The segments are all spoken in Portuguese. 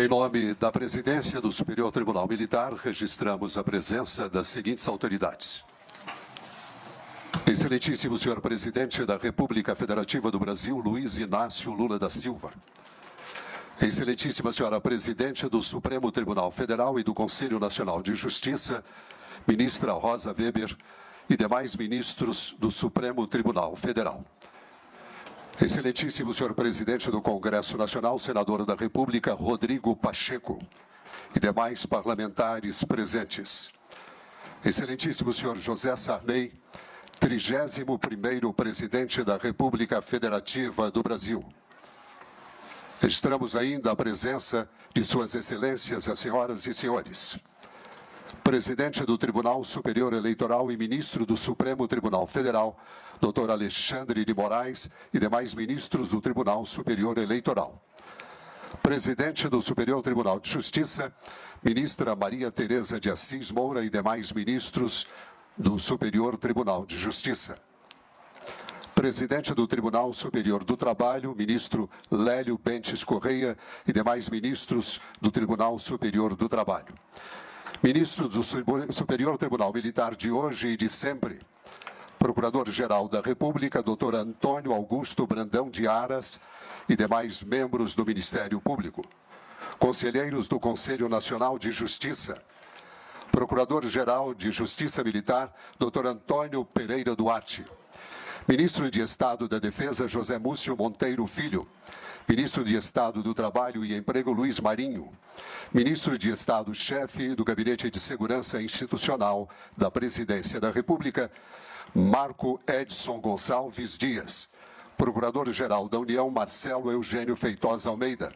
Em nome da Presidência do Superior Tribunal Militar, registramos a presença das seguintes autoridades. Excelentíssimo senhor Presidente da República Federativa do Brasil, Luiz Inácio Lula da Silva. Excelentíssima senhora Presidente do Supremo Tribunal Federal e do Conselho Nacional de Justiça, ministra Rosa Weber e demais ministros do Supremo Tribunal Federal. Excelentíssimo senhor Presidente do Congresso Nacional, senador da República, Rodrigo Pacheco, e demais parlamentares presentes. Excelentíssimo senhor José Sarney, 31º Presidente da República Federativa do Brasil. Registramos ainda a presença de suas excelências, as senhoras e senhores. Presidente do Tribunal Superior Eleitoral e ministro do Supremo Tribunal Federal, Dr. Alexandre de Moraes e demais ministros do Tribunal Superior Eleitoral. Presidente do Superior Tribunal de Justiça, ministra Maria Tereza de Assis Moura e demais ministros do Superior Tribunal de Justiça. Presidente do Tribunal Superior do Trabalho, ministro Lélio Bentes Correia e demais ministros do Tribunal Superior do Trabalho. Ministro do Superior Tribunal Militar de hoje e de sempre, Procurador-Geral da República, Dr. Antônio Augusto Brandão de Aras e demais membros do Ministério Público. Conselheiros do Conselho Nacional de Justiça, Procurador-Geral de Justiça Militar, Dr. Antônio Pereira Duarte. Ministro de Estado da Defesa, José Múcio Monteiro Filho. Ministro de Estado do Trabalho e Emprego, Luiz Marinho. Ministro de Estado-chefe do Gabinete de Segurança Institucional da Presidência da República, Marco Edson Gonçalves Dias. Procurador-Geral da União, Marcelo Eugênio Feitosa Almeida.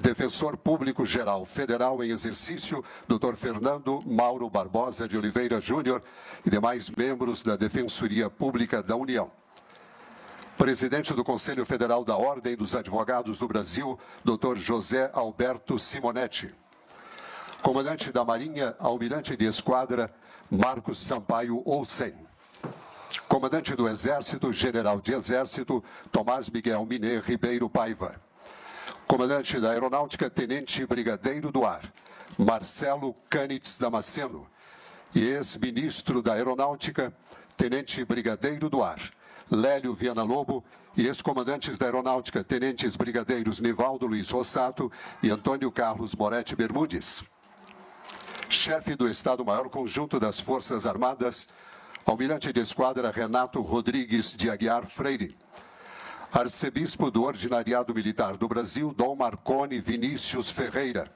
Defensor Público-Geral Federal em exercício, Dr. Fernando Mauro Barbosa de Oliveira Júnior e demais membros da Defensoria Pública da União. Presidente do Conselho Federal da Ordem dos Advogados do Brasil, Dr. José Alberto Simonetti. Comandante da Marinha, Almirante de Esquadra, Marcos Sampaio Olsen. Comandante do Exército, General de Exército, Tomás Miguel Minet Ribeiro Paiva. Comandante da Aeronáutica, Tenente Brigadeiro do Ar, Marcelo Cânitz Damasceno. E ex-ministro da Aeronáutica, Tenente Brigadeiro do Ar, Lélio Viana Lobo, e ex-comandantes da Aeronáutica, Tenentes Brigadeiros Nivaldo Luiz Rossato e Antônio Carlos Moretti Bermudes. Chefe do Estado-Maior Conjunto das Forças Armadas, Almirante de Esquadra Renato Rodrigues de Aguiar Freire. Arcebispo do Ordinariado Militar do Brasil, Dom Marconi Vinícius Ferreira.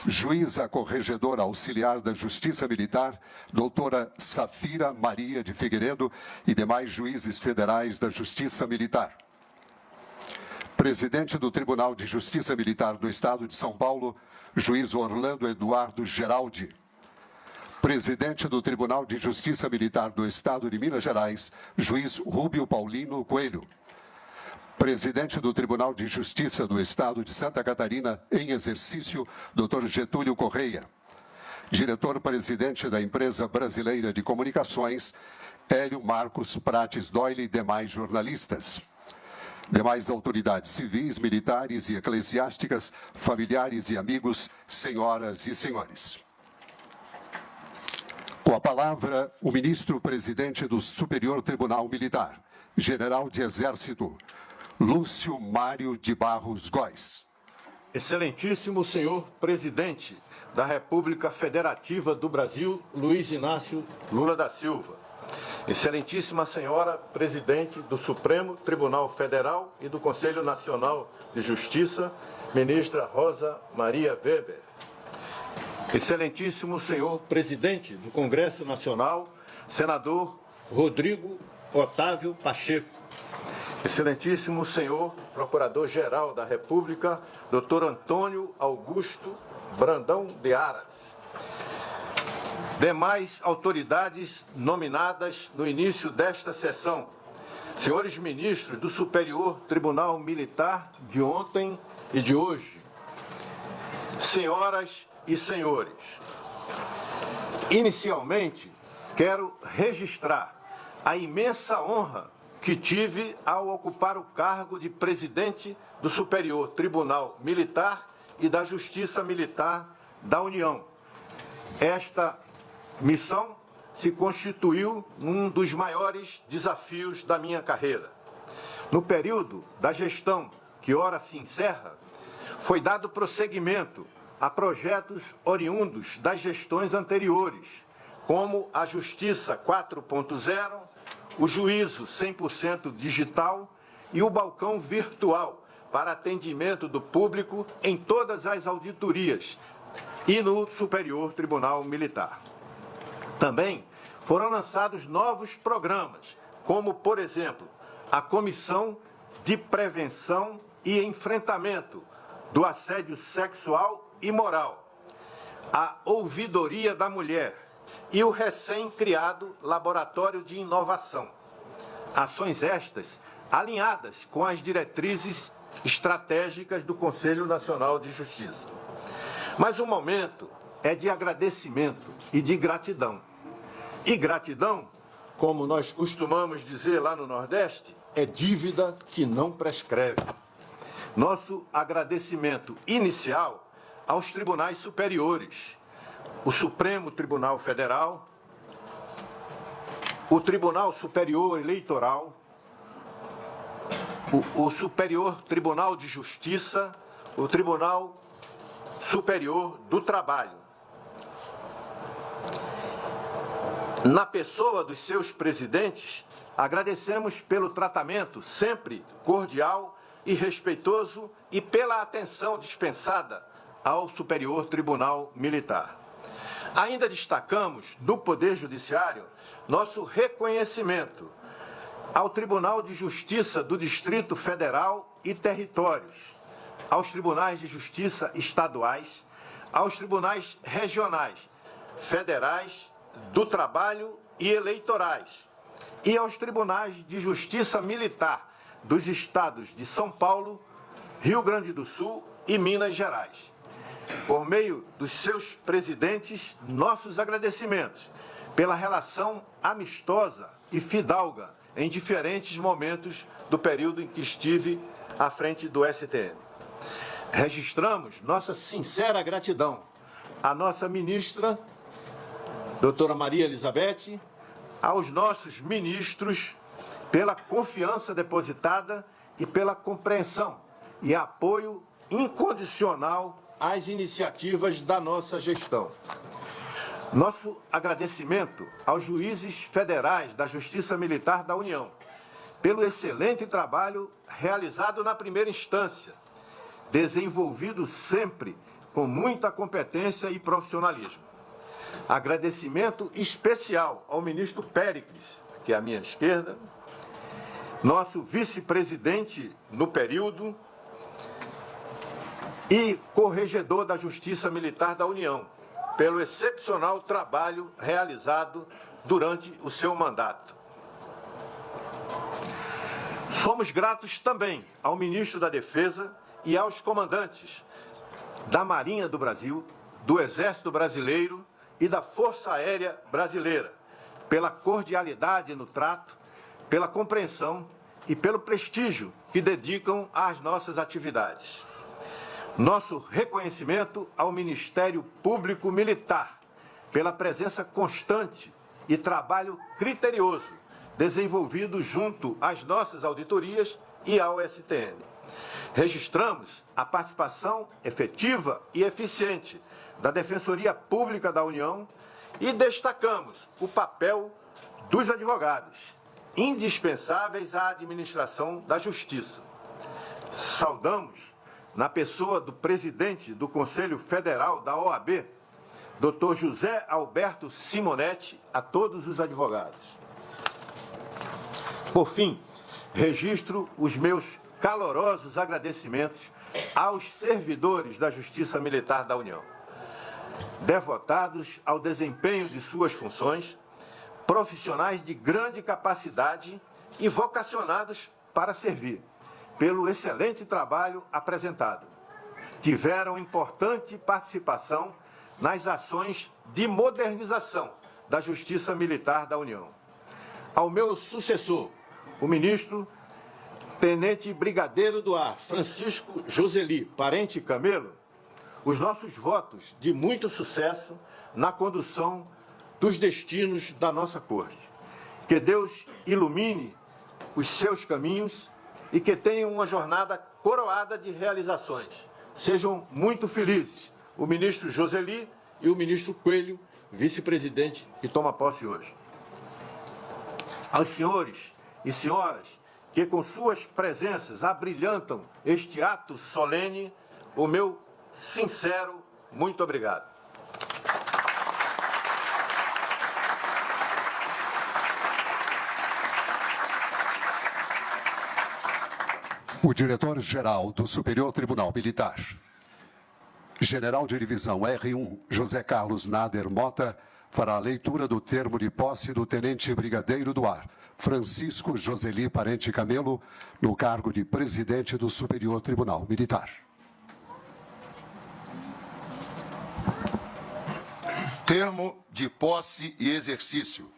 Juíza Corregedora Auxiliar da Justiça Militar, doutora Safira Maria de Figueiredo e demais juízes federais da Justiça Militar. Presidente do Tribunal de Justiça Militar do Estado de São Paulo, juiz Orlando Eduardo Geraldi. Presidente do Tribunal de Justiça Militar do Estado de Minas Gerais, juiz Rúbio Paulino Coelho. Presidente do Tribunal de Justiça do Estado de Santa Catarina, em exercício, Dr. Getúlio Correia. Diretor-presidente da Empresa Brasileira de Comunicações, Hélio Marcos Prates Doyle e demais jornalistas. Demais autoridades civis, militares e eclesiásticas, familiares e amigos, senhoras e senhores. Com a palavra, o ministro-presidente do Superior Tribunal Militar, general de Exército, Lúcio Mário de Barros Góes. Excelentíssimo senhor Presidente da República Federativa do Brasil, Luiz Inácio Lula da Silva. Excelentíssima senhora Presidente do Supremo Tribunal Federal e do Conselho Nacional de Justiça, ministra Rosa Maria Weber. Excelentíssimo senhor Presidente do Congresso Nacional, senador Rodrigo Otávio Pacheco. Excelentíssimo senhor Procurador-Geral da República, Dr. Antônio Augusto Brandão de Aras. Demais autoridades nominadas no início desta sessão. Senhores ministros do Superior Tribunal Militar de ontem e de hoje. Senhoras e senhores, inicialmente quero registrar a imensa honra que tive ao ocupar o cargo de presidente do Superior Tribunal Militar e da Justiça Militar da União. Esta missão se constituiu um dos maiores desafios da minha carreira. No período da gestão que ora se encerra, foi dado prosseguimento a projetos oriundos das gestões anteriores, como a Justiça 4.0, o Juízo 100% digital e o balcão virtual para atendimento do público em todas as auditorias e no Superior Tribunal Militar. Também foram lançados novos programas, como, por exemplo, a Comissão de Prevenção e Enfrentamento do Assédio Sexual e Moral, a Ouvidoria da Mulher e o recém-criado Laboratório de Inovação. Ações estas alinhadas com as diretrizes estratégicas do Conselho Nacional de Justiça. Mas o momento é de agradecimento e de gratidão. E gratidão, como nós costumamos dizer lá no Nordeste, é dívida que não prescreve. Nosso agradecimento inicial aos tribunais superiores, o Supremo Tribunal Federal, o Tribunal Superior Eleitoral, o Superior Tribunal de Justiça, o Tribunal Superior do Trabalho. Na pessoa dos seus presidentes, agradecemos pelo tratamento sempre cordial e respeitoso e pela atenção dispensada ao Superior Tribunal Militar. Ainda destacamos, no Poder Judiciário, nosso reconhecimento ao Tribunal de Justiça do Distrito Federal e Territórios, aos Tribunais de Justiça estaduais, aos Tribunais regionais, federais, do Trabalho e eleitorais, e aos Tribunais de Justiça Militar dos estados de São Paulo, Rio Grande do Sul e Minas Gerais. Por meio dos seus presidentes, nossos agradecimentos pela relação amistosa e fidalga em diferentes momentos do período em que estive à frente do STM. Registramos nossa sincera gratidão à nossa ministra, doutora Maria Elizabeth, aos nossos ministros pela confiança depositada e pela compreensão e apoio incondicional às iniciativas da nossa gestão. Nosso agradecimento aos juízes federais da Justiça Militar da União pelo excelente trabalho realizado na primeira instância, desenvolvido sempre com muita competência e profissionalismo. Agradecimento especial ao ministro Péricles, que é à minha esquerda, nosso vice-presidente no período e corregedor da Justiça Militar da União, pelo excepcional trabalho realizado durante o seu mandato. Somos gratos também ao ministro da Defesa e aos comandantes da Marinha do Brasil, do Exército Brasileiro e da Força Aérea Brasileira, pela cordialidade no trato, pela compreensão e pelo prestígio que dedicam às nossas atividades. Nosso reconhecimento ao Ministério Público Militar, pela presença constante e trabalho criterioso desenvolvido junto às nossas auditorias e ao STM. Registramos a participação efetiva e eficiente da Defensoria Pública da União e destacamos o papel dos advogados, indispensáveis à administração da Justiça. Saudamos, na pessoa do presidente do Conselho Federal da OAB, Dr. José Alberto Simonetti, a todos os advogados. Por fim, registro os meus calorosos agradecimentos aos servidores da Justiça Militar da União, devotados ao desempenho de suas funções, profissionais de grande capacidade e vocacionados para servir, pelo excelente trabalho apresentado. Tiveram importante participação nas ações de modernização da Justiça Militar da União. Ao meu sucessor, o ministro Tenente Brigadeiro do Ar, Francisco Joseli Parente Camelo, os nossos votos de muito sucesso na condução dos destinos da nossa corte. Que Deus ilumine os seus caminhos e que tenham uma jornada coroada de realizações. Sejam muito felizes o ministro Joseli e o ministro Coelho, vice-presidente, que toma posse hoje. Aos senhores e senhoras que com suas presenças abrilhantam este ato solene, o meu sincero muito obrigado. O diretor-geral do Superior Tribunal Militar, General de Divisão R1, José Carlos Nader Mota, fará a leitura do termo de posse do Tenente Brigadeiro do Ar, Francisco Joseli Parente Camelo, no cargo de Presidente do Superior Tribunal Militar. Termo de posse e exercício.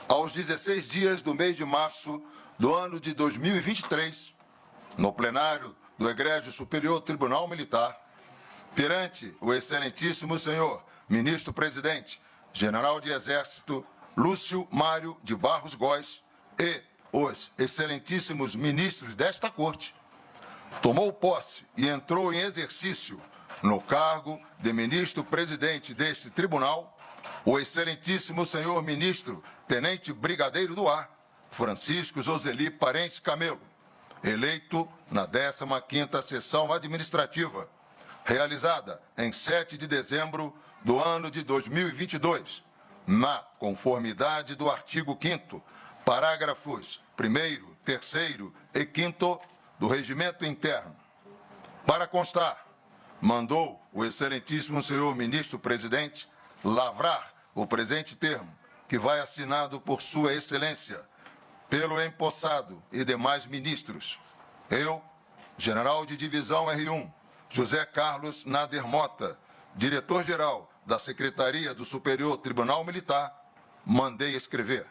Aos 16 dias do mês de março do ano de 2023, no plenário do Egrégio Superior Tribunal Militar, perante o excelentíssimo senhor ministro-presidente, general de Exército Lúcio Mário de Barros Góes e os excelentíssimos ministros desta corte, tomou posse e entrou em exercício no cargo de ministro-presidente deste tribunal, o excelentíssimo senhor ministro tenente brigadeiro do ar, Francisco Joseli Parente Camelo, eleito na 15ª sessão administrativa, realizada em 7 de dezembro do ano de 2022, na conformidade do artigo 5º, parágrafos 1º, 3º e 5º do Regimento Interno. Para constar, mandou o excelentíssimo senhor ministro-presidente lavrar o presente termo, que vai assinado por sua excelência, pelo empossado e demais ministros. Eu, general de divisão R1, José Carlos Nader Mota, diretor-geral da Secretaria do Superior Tribunal Militar, mandei escrever.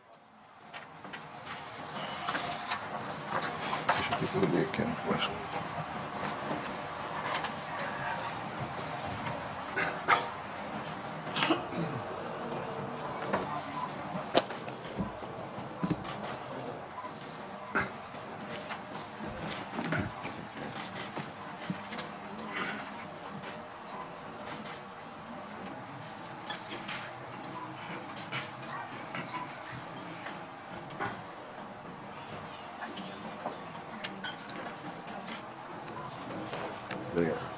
Deixa eu ler aqui uma coisa. Obrigado.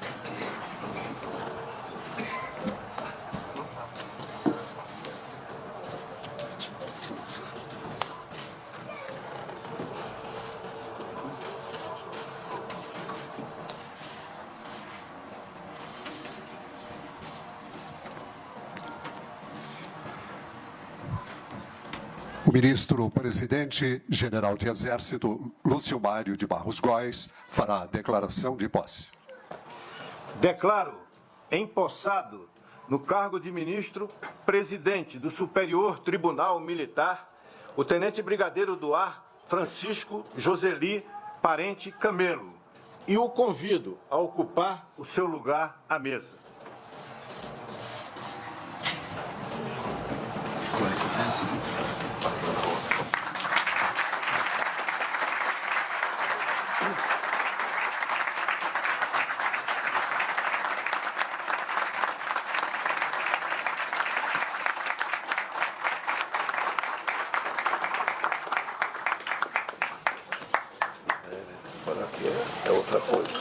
O ministro-presidente, general de Exército, Lúcio Mário de Barros Góes, fará a declaração de posse. Declaro empossado no cargo de ministro-presidente do Superior Tribunal Militar o tenente brigadeiro do ar Francisco Joseli Parente Camelo e o convido a ocupar o seu lugar à mesa. Com licença. Aqui é outra coisa.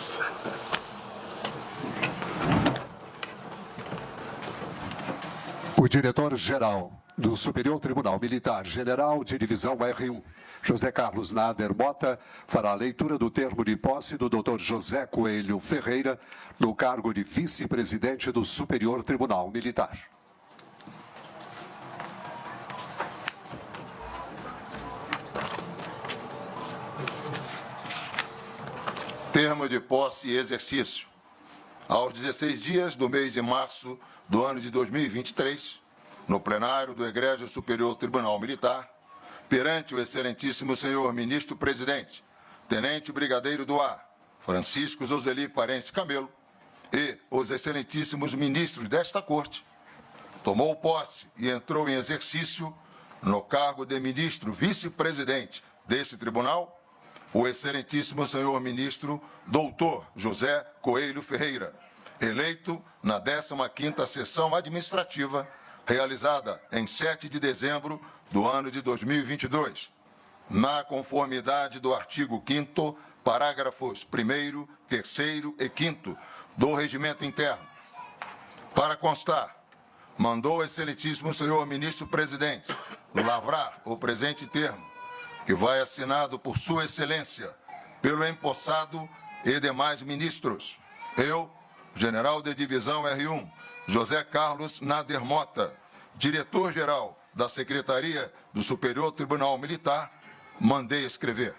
O diretor-geral do Superior Tribunal Militar, general de divisão R1, José Carlos Nader Mota, fará a leitura do termo de posse do Dr. José Coelho Ferreira, no cargo de vice-presidente do Superior Tribunal Militar. Termo de posse e exercício. Aos 16 dias do mês de março do ano de 2023, no plenário do Egrégio Superior Tribunal Militar, perante o excelentíssimo senhor ministro-presidente, tenente brigadeiro do ar, Francisco Joseli Parente Camelo, e os excelentíssimos ministros desta Corte, tomou posse e entrou em exercício no cargo de ministro vice-presidente deste tribunal, o excelentíssimo senhor ministro Dr. José Coelho Ferreira, eleito na 15ª sessão administrativa, realizada em 7 de dezembro do ano de 2022, na conformidade do artigo 5º, parágrafos 1º, 3º e 5º do Regimento Interno. Para constar, mandou o excelentíssimo senhor ministro-presidente lavrar o presente termo, que vai assinado por sua excelência, pelo empossado e demais ministros. Eu, general de divisão R1, José Carlos Nader Mota, diretor-geral da Secretaria do Superior Tribunal Militar, mandei escrever.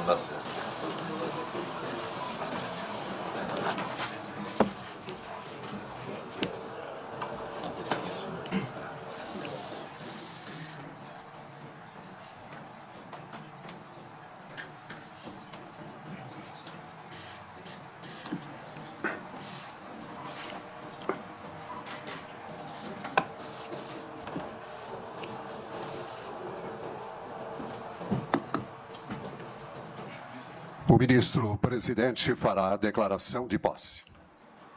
Tá certo. O ministro-presidente fará a declaração de posse.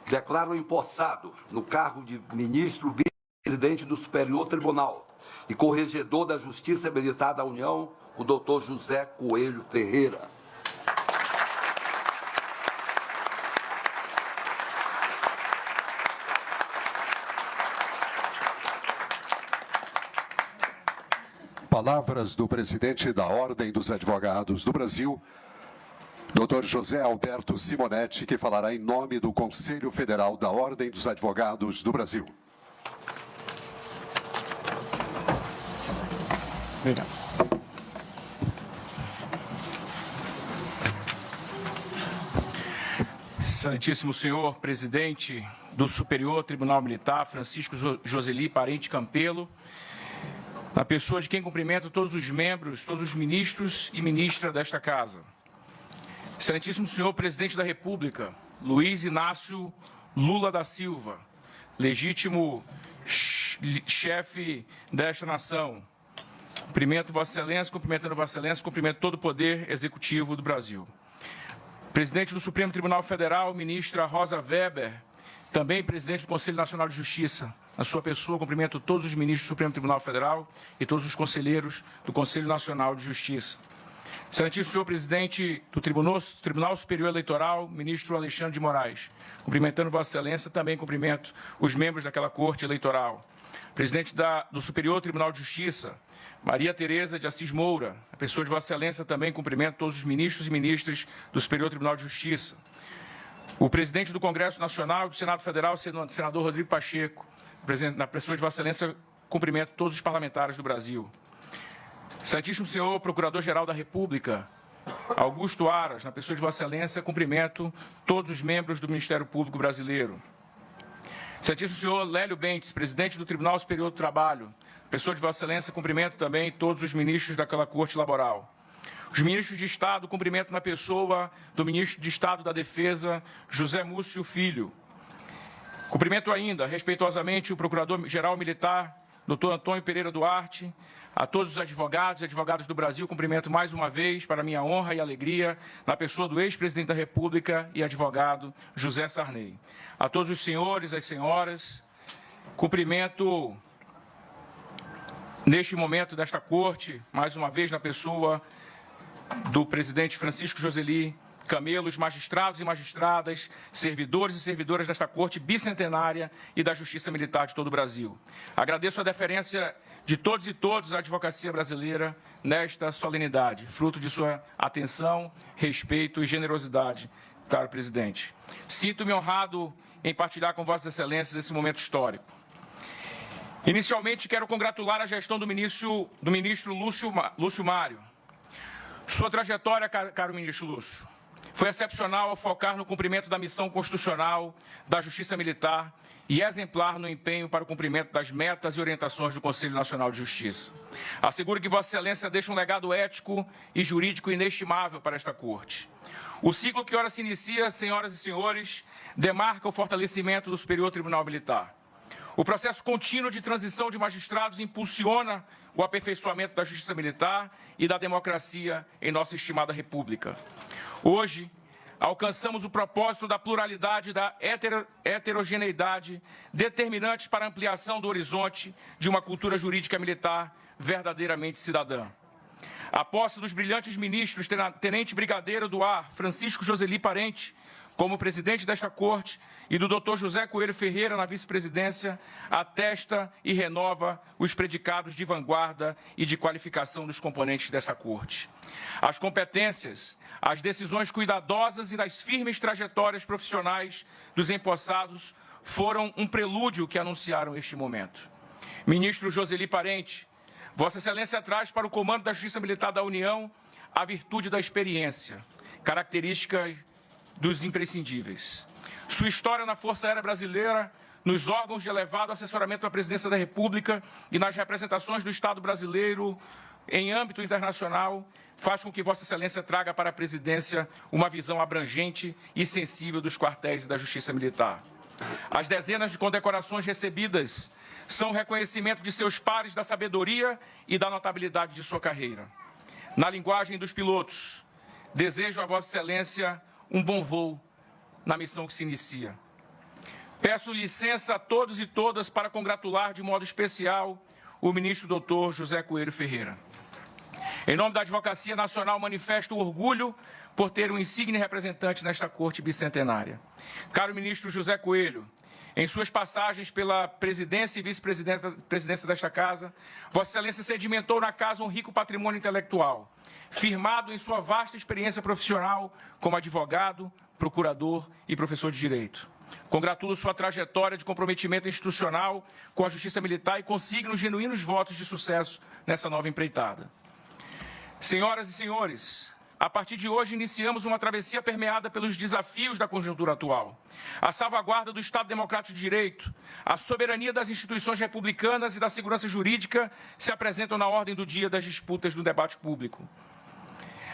Declaro empossado no cargo de ministro vice-presidente do Superior Tribunal e corregedor da Justiça Militar da União, o Dr. José Coelho Ferreira. Palavras do presidente da Ordem dos Advogados do Brasil, Dr. José Alberto Simonetti, que falará em nome do Conselho Federal da Ordem dos Advogados do Brasil. Obrigado. Excelentíssimo senhor presidente do Superior Tribunal Militar, Francisco Joseli Parente Campelo, na pessoa de quem cumprimento todos os membros, todos os ministros e ministra desta Casa. Excelentíssimo senhor presidente da República, Luiz Inácio Lula da Silva, legítimo chefe desta nação. Cumprimento Vossa Excelência, cumprimentando Vossa Excelência, cumprimento todo o Poder Executivo do Brasil. Presidente do Supremo Tribunal Federal, ministra Rosa Weber, também presidente do Conselho Nacional de Justiça. Na sua pessoa, cumprimento todos os ministros do Supremo Tribunal Federal e todos os conselheiros do Conselho Nacional de Justiça. Excelentíssimo senhor presidente do Tribunal Superior Eleitoral, ministro Alexandre de Moraes. Cumprimentando Vossa Excelência, também cumprimento os membros daquela Corte Eleitoral. Presidente do Superior Tribunal de Justiça, Maria Tereza de Assis Moura. A pessoa de Vossa Excelência, também cumprimento todos os ministros e ministras do Superior Tribunal de Justiça. O presidente do Congresso Nacional e do Senado Federal, senador Rodrigo Pacheco. Na pessoa de Vossa Excelência, cumprimento todos os parlamentares do Brasil. Excelentíssimo senhor Procurador-Geral da República, Augusto Aras, na pessoa de Vossa Excelência, cumprimento todos os membros do Ministério Público Brasileiro. Excelentíssimo senhor Lélio Bentes, presidente do Tribunal Superior do Trabalho, na pessoa de Vossa Excelência, cumprimento também todos os ministros daquela Corte Laboral. Os ministros de Estado, cumprimento na pessoa do ministro de Estado da Defesa, José Múcio Filho. Cumprimento ainda, respeitosamente, o Procurador-Geral Militar, Dr. Antônio Pereira Duarte, a todos os advogados e advogadas do Brasil, cumprimento mais uma vez, para minha honra e alegria, na pessoa do ex-presidente da República e advogado José Sarney. A todos os senhores e as senhoras, cumprimento, neste momento desta Corte, mais uma vez na pessoa do presidente Francisco Joseli Camelo, os magistrados e magistradas, servidores e servidoras desta Corte bicentenária e da Justiça Militar de todo o Brasil. Agradeço a deferência de todos e todas à advocacia brasileira nesta solenidade, fruto de sua atenção, respeito e generosidade, caro presidente. Sinto-me honrado em partilhar com Vossas Excelências esse momento histórico. Inicialmente, quero congratular a gestão do ministro Lúcio Mário. Sua trajetória, caro ministro Lúcio, Foi excepcional ao focar no cumprimento da missão constitucional da Justiça Militar e exemplar no empenho para o cumprimento das metas e orientações do Conselho Nacional de Justiça. Asseguro que Vossa Excelência deixa um legado ético e jurídico inestimável para esta Corte. O ciclo que ora se inicia, senhoras e senhores, demarca o fortalecimento do Superior Tribunal Militar. O processo contínuo de transição de magistrados impulsiona o aperfeiçoamento da justiça militar e da democracia em nossa estimada República. Hoje, alcançamos o propósito da pluralidade e da heterogeneidade determinantes para a ampliação do horizonte de uma cultura jurídica militar verdadeiramente cidadã. A posse dos brilhantes ministros Tenente Brigadeiro do Ar, Francisco Joseli Parente, como presidente desta Corte, e do Dr. José Coelho Ferreira na vice-presidência, atesta e renova os predicados de vanguarda e de qualificação dos componentes dessa Corte. As competências, as decisões cuidadosas e das firmes trajetórias profissionais dos empossados foram um prelúdio que anunciaram este momento. Ministro Joseli Parente, Vossa Excelência traz para o comando da Justiça Militar da União a virtude da experiência, característica dos imprescindíveis. Sua história na Força Aérea Brasileira, nos órgãos de elevado assessoramento à Presidência da República e nas representações do Estado brasileiro em âmbito internacional, faz com que Vossa Excelência traga para a Presidência uma visão abrangente e sensível dos quartéis e da Justiça Militar. As dezenas de condecorações recebidas são reconhecimento de seus pares da sabedoria e da notabilidade de sua carreira. Na linguagem dos pilotos, desejo a Vossa Excelência um bom voo na missão que se inicia. Peço licença a todos e todas para congratular de modo especial o ministro Dr. José Coelho Ferreira. Em nome da Advocacia Nacional, manifesto orgulho por ter um insigne representante nesta Corte bicentenária. Caro ministro José Coelho, em suas passagens pela presidência e vice-presidência desta Casa, Vossa Excelência sedimentou na Casa um rico patrimônio intelectual, firmado em sua vasta experiência profissional como advogado, procurador e professor de Direito. Congratulo sua trajetória de comprometimento institucional com a Justiça Militar e consigno genuínos votos de sucesso nessa nova empreitada. Senhoras e senhores, a partir de hoje iniciamos uma travessia permeada pelos desafios da conjuntura atual. A salvaguarda do Estado Democrático de Direito, a soberania das instituições republicanas e da segurança jurídica se apresentam na ordem do dia das disputas do debate público.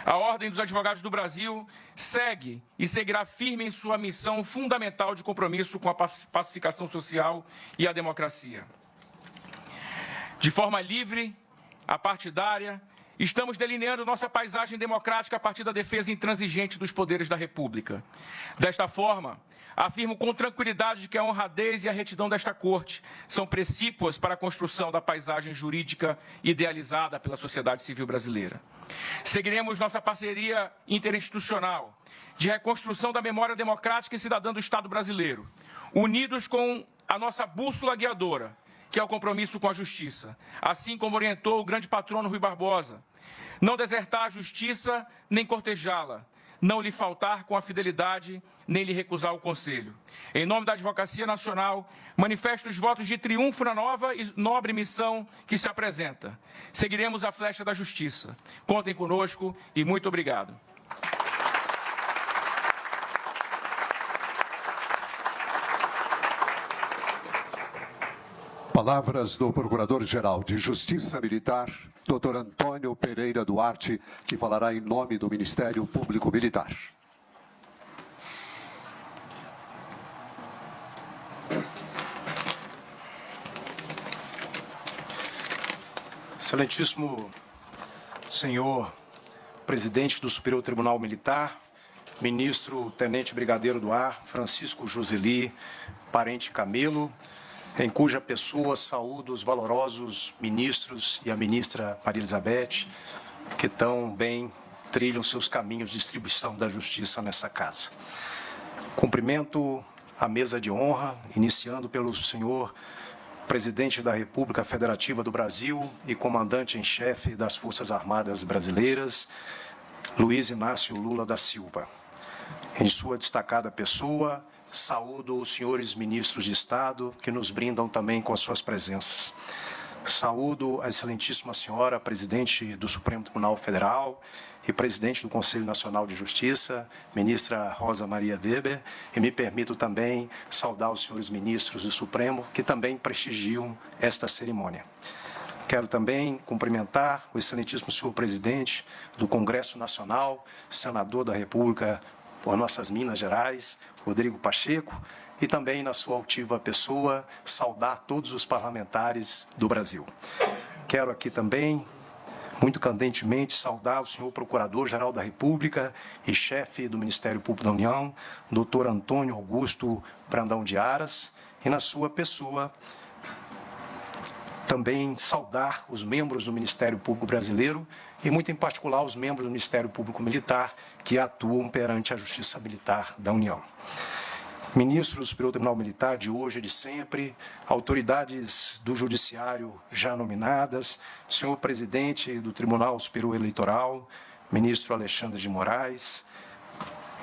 A Ordem dos Advogados do Brasil segue e seguirá firme em sua missão fundamental de compromisso com a pacificação social e a democracia. De forma livre, apartidária, estamos delineando nossa paisagem democrática a partir da defesa intransigente dos poderes da República. Desta forma, afirmo com tranquilidade que a honradez e a retidão desta Corte são precípuas para a construção da paisagem jurídica idealizada pela sociedade civil brasileira. Seguiremos nossa parceria interinstitucional de reconstrução da memória democrática e cidadã do Estado brasileiro, unidos com a nossa bússola guiadora, que é o compromisso com a justiça, assim como orientou o grande patrono Rui Barbosa. Não desertar a justiça, nem cortejá-la, não lhe faltar com a fidelidade, nem lhe recusar o conselho. Em nome da Advocacia Nacional, manifesto os votos de triunfo na nova e nobre missão que se apresenta. Seguiremos a flecha da justiça. Contem conosco e muito obrigado. Palavras do Procurador-Geral de Justiça Militar, Dr. Antônio Pereira Duarte, que falará em nome do Ministério Público Militar. Excelentíssimo senhor presidente do Superior Tribunal Militar, ministro Tenente Brigadeiro do Ar, Francisco Joseli Parente Camelo, em cuja pessoa saúdo os valorosos ministros e a ministra Maria Elizabeth, que tão bem trilham seus caminhos de distribuição da justiça nessa casa. Cumprimento a mesa de honra, iniciando pelo senhor presidente da República Federativa do Brasil e comandante em chefe das Forças Armadas Brasileiras, Luiz Inácio Lula da Silva. Em sua destacada pessoa, saúdo os senhores ministros de Estado que nos brindam também com as suas presenças. Saúdo a excelentíssima senhora, presidente do Supremo Tribunal Federal e presidente do Conselho Nacional de Justiça, ministra Rosa Maria Weber, e me permito também saudar os senhores ministros do Supremo, que também prestigiam esta cerimônia. Quero também cumprimentar o excelentíssimo senhor presidente do Congresso Nacional, senador da República por nossas Minas Gerais, Rodrigo Pacheco, e também, na sua altiva pessoa, saudar todos os parlamentares do Brasil. Quero aqui também, muito candentemente, saudar o senhor Procurador-Geral da República e chefe do Ministério Público da União, doutor Antônio Augusto Brandão de Aras, e, na sua pessoa, também saudar os membros do Ministério Público Brasileiro e, muito em particular, os membros do Ministério Público Militar que atuam perante a Justiça Militar da União. Ministros do Superior Tribunal Militar de hoje e de sempre, autoridades do Judiciário já nominadas, senhor presidente do Tribunal Superior Eleitoral, ministro Alexandre de Moraes.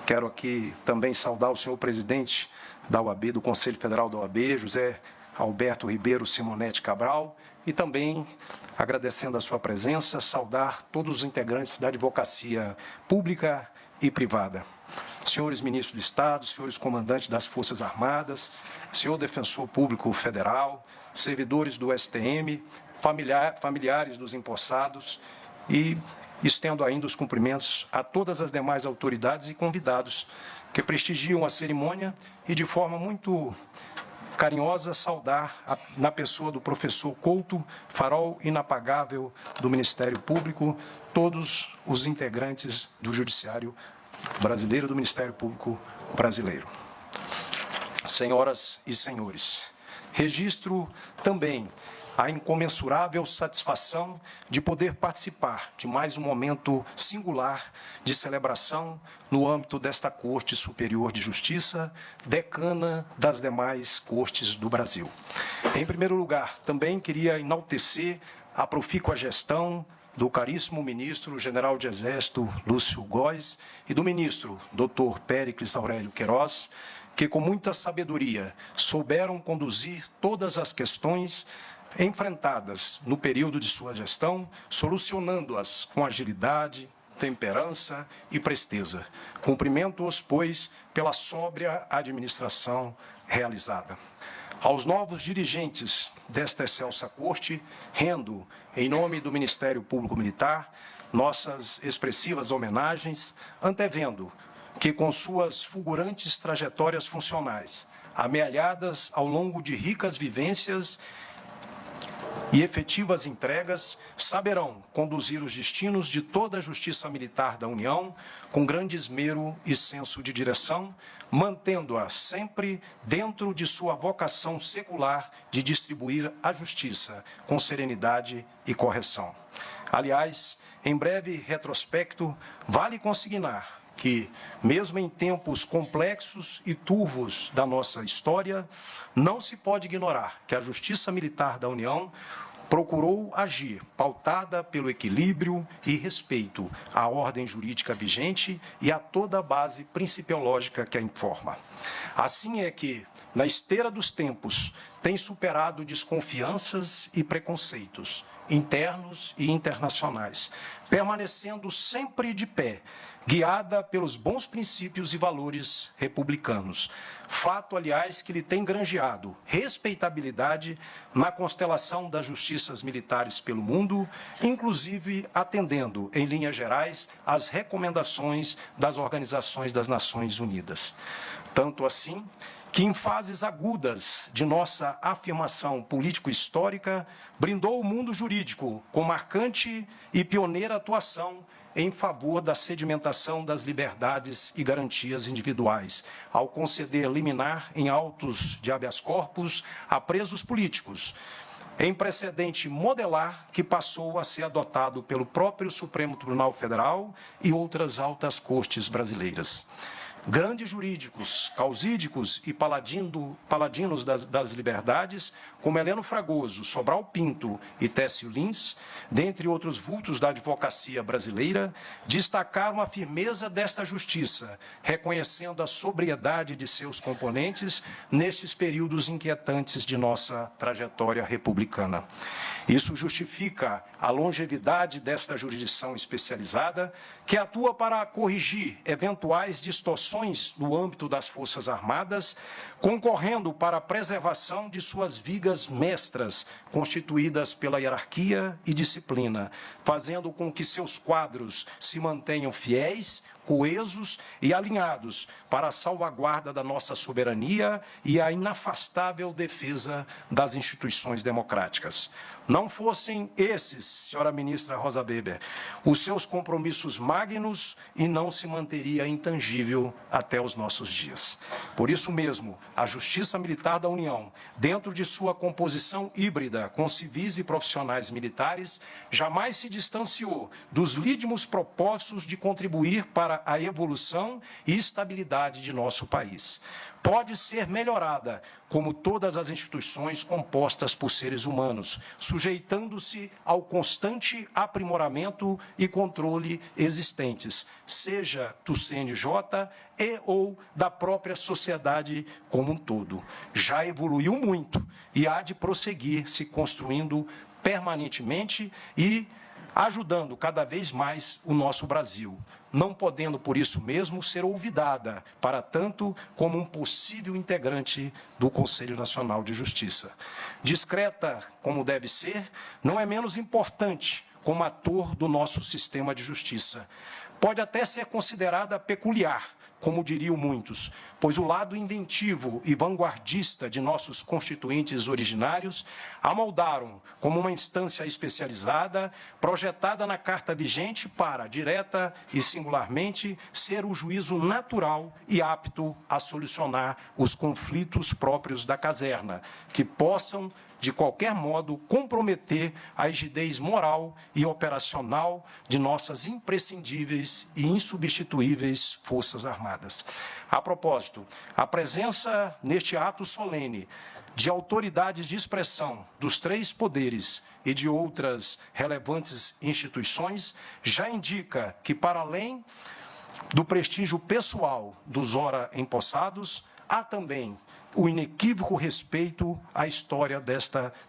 Quero aqui também saudar o senhor presidente da OAB, do Conselho Federal da OAB, José Alberto Ribeiro Simonetti Cabral, e também, agradecendo a sua presença, saudar todos os integrantes da advocacia pública e privada. Senhores ministros do Estado, senhores comandantes das Forças Armadas, senhor defensor público federal, servidores do STM, familiares dos empossados, e estendo ainda os cumprimentos a todas as demais autoridades e convidados que prestigiam a cerimônia e, de forma muito carinhosa, saudar na pessoa do professor Couto, farol inapagável do Ministério Público, todos os integrantes do Judiciário Brasileiro, do Ministério Público Brasileiro. Senhoras e senhores, registro também a incomensurável satisfação de poder participar de mais um momento singular de celebração no âmbito desta Corte Superior de Justiça, decana das demais cortes do Brasil. Em primeiro lugar, também queria enaltecer a profícua gestão do caríssimo ministro general de Exército Lúcio Góes e do ministro Dr. Péricles Aurélio Queiroz, que com muita sabedoria souberam conduzir todas as questões enfrentadas no período de sua gestão, solucionando-as com agilidade, temperança e presteza. Cumprimento-os, pois, pela sóbria administração realizada. Aos novos dirigentes desta excelsa corte, rendo, em nome do Ministério Público Militar, nossas expressivas homenagens, antevendo que, com suas fulgurantes trajetórias funcionais, amealhadas ao longo de ricas vivências e efetivas entregas, saberão conduzir os destinos de toda a Justiça Militar da União com grande esmero e senso de direção, mantendo-a sempre dentro de sua vocação secular de distribuir a justiça com serenidade e correção. Aliás, em breve retrospecto, vale consignar que, mesmo em tempos complexos e turvos da nossa história, não se pode ignorar que a Justiça Militar da União procurou agir pautada pelo equilíbrio e respeito à ordem jurídica vigente e a toda a base principiológica que a informa. Assim é que, na esteira dos tempos, tem superado desconfianças e preconceitos, internos e internacionais, permanecendo sempre de pé, guiada pelos bons princípios e valores republicanos. Fato, aliás, que lhe tem granjeado respeitabilidade na constelação das justiças militares pelo mundo, inclusive atendendo, em linhas gerais, às recomendações das Organizações das Nações Unidas. Tanto assim que, em fases agudas de nossa afirmação político-histórica, brindou o mundo jurídico com marcante e pioneira atuação em favor da sedimentação das liberdades e garantias individuais, ao conceder liminar em autos de habeas corpus a presos políticos, em precedente modelar que passou a ser adotado pelo próprio Supremo Tribunal Federal e outras altas cortes brasileiras. grandes jurídicos, causídicos e paladinos das liberdades, como Heleno Fragoso, Sobral Pinto e Técio Lins, dentre outros vultos da advocacia brasileira, destacaram a firmeza desta justiça, reconhecendo a sobriedade de seus componentes nestes períodos inquietantes de nossa trajetória republicana. Isso justifica a longevidade desta jurisdição especializada, que atua para corrigir eventuais distorções no âmbito das Forças Armadas, concorrendo para a preservação de suas vigas mestras, constituídas pela hierarquia e disciplina, fazendo com que seus quadros se mantenham fiéis, coesos e alinhados para a salvaguarda da nossa soberania e a inafastável defesa das instituições democráticas. Não fossem esses, senhora ministra Rosa Weber, os seus compromissos magnos, e não se manteria intangível até os nossos dias. Por isso mesmo, a Justiça Militar da União, dentro de sua composição híbrida com civis e profissionais militares, jamais se distanciou dos lídimos propósitos de contribuir para a evolução e estabilidade de nosso país. Pode ser melhorada, como todas as instituições compostas por seres humanos, sujeitando-se ao constante aprimoramento e controle existentes, seja do CNJ e ou da própria sociedade como um todo. Já evoluiu muito e há de prosseguir se construindo permanentemente e ajudando cada vez mais o nosso Brasil, não podendo, por isso mesmo, ser olvidada, para tanto, como um possível integrante do Conselho Nacional de Justiça. Discreta como deve ser, não é menos importante como ator do nosso sistema de justiça. Pode até ser considerada peculiar, como diriam muitos, pois o lado inventivo e vanguardista de nossos constituintes originários a moldaram como uma instância especializada, projetada na Carta vigente para, direta e singularmente, ser o juízo natural e apto a solucionar os conflitos próprios da caserna, que possam, de qualquer modo, comprometer a rigidez moral e operacional de nossas imprescindíveis e insubstituíveis Forças Armadas. A propósito, a presença neste ato solene de autoridades de expressão dos três poderes e de outras relevantes instituições já indica que, para além do prestígio pessoal dos ora empossados, há também o inequívoco respeito à história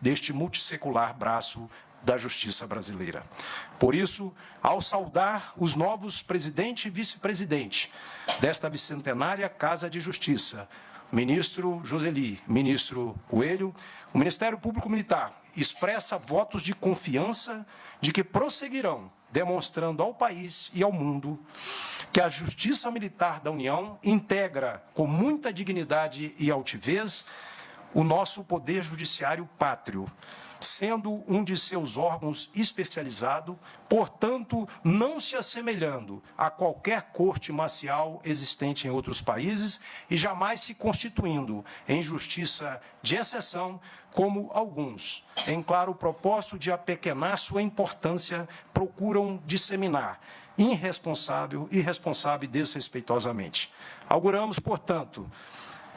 deste multissecular braço da justiça brasileira. Por isso, ao saudar os novos presidente e vice-presidente desta bicentenária Casa de Justiça, ministro Joseli, ministro Coelho, o Ministério Público Militar expressa votos de confiança de que prosseguirão demonstrando ao país e ao mundo que a Justiça Militar da União integra com muita dignidade e altivez o nosso poder judiciário pátrio, sendo um de seus órgãos especializado, portanto, não se assemelhando a qualquer corte marcial existente em outros países e jamais se constituindo em justiça de exceção, como alguns, em claro propósito de apequenar sua importância, procuram disseminar irresponsável e desrespeitosamente. Auguramos, portanto,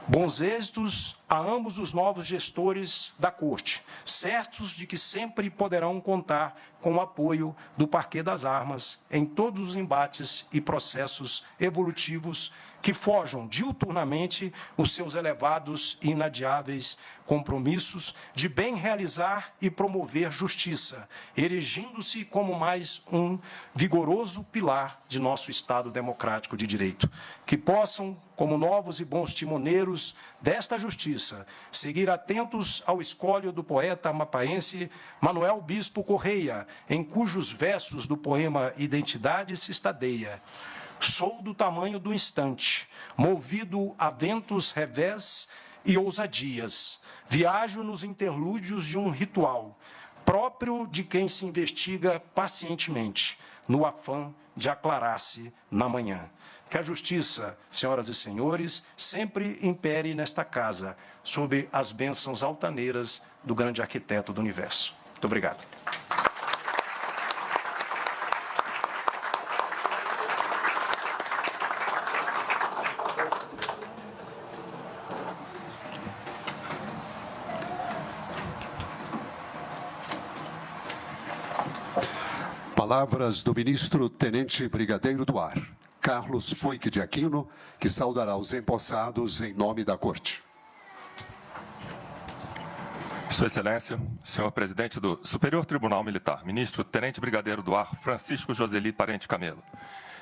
bons êxitos a ambos os novos gestores da Corte, certos de que sempre poderão contar com o apoio do Parquet das Armas em todos os embates e processos evolutivos que forjam diuturnamente os seus elevados e inadiáveis compromissos de bem realizar e promover justiça, erigindo-se como mais um vigoroso pilar de nosso Estado democrático de direito. Que possam, como novos e bons timoneiros desta justiça, seguir atentos ao escólio do poeta amapaense Manuel Bispo Correia, em cujos versos do poema Identidade se estadeia: sou do tamanho do instante, movido a ventos revés e ousadias, viajo nos interlúdios de um ritual, próprio de quem se investiga pacientemente, no afã de aclarar-se na manhã. Que a justiça, senhoras e senhores, sempre impere nesta casa, sob as bênçãos altaneiras do grande arquiteto do universo. Muito obrigado. Palavras do ministro Tenente Brigadeiro do Ar, Carlos Foique de Aquino, que saudará os empossados em nome da Corte. Sua Excelência, senhor presidente do Superior Tribunal Militar, ministro Tenente Brigadeiro do Ar, Francisco Joseli Parente Camelo.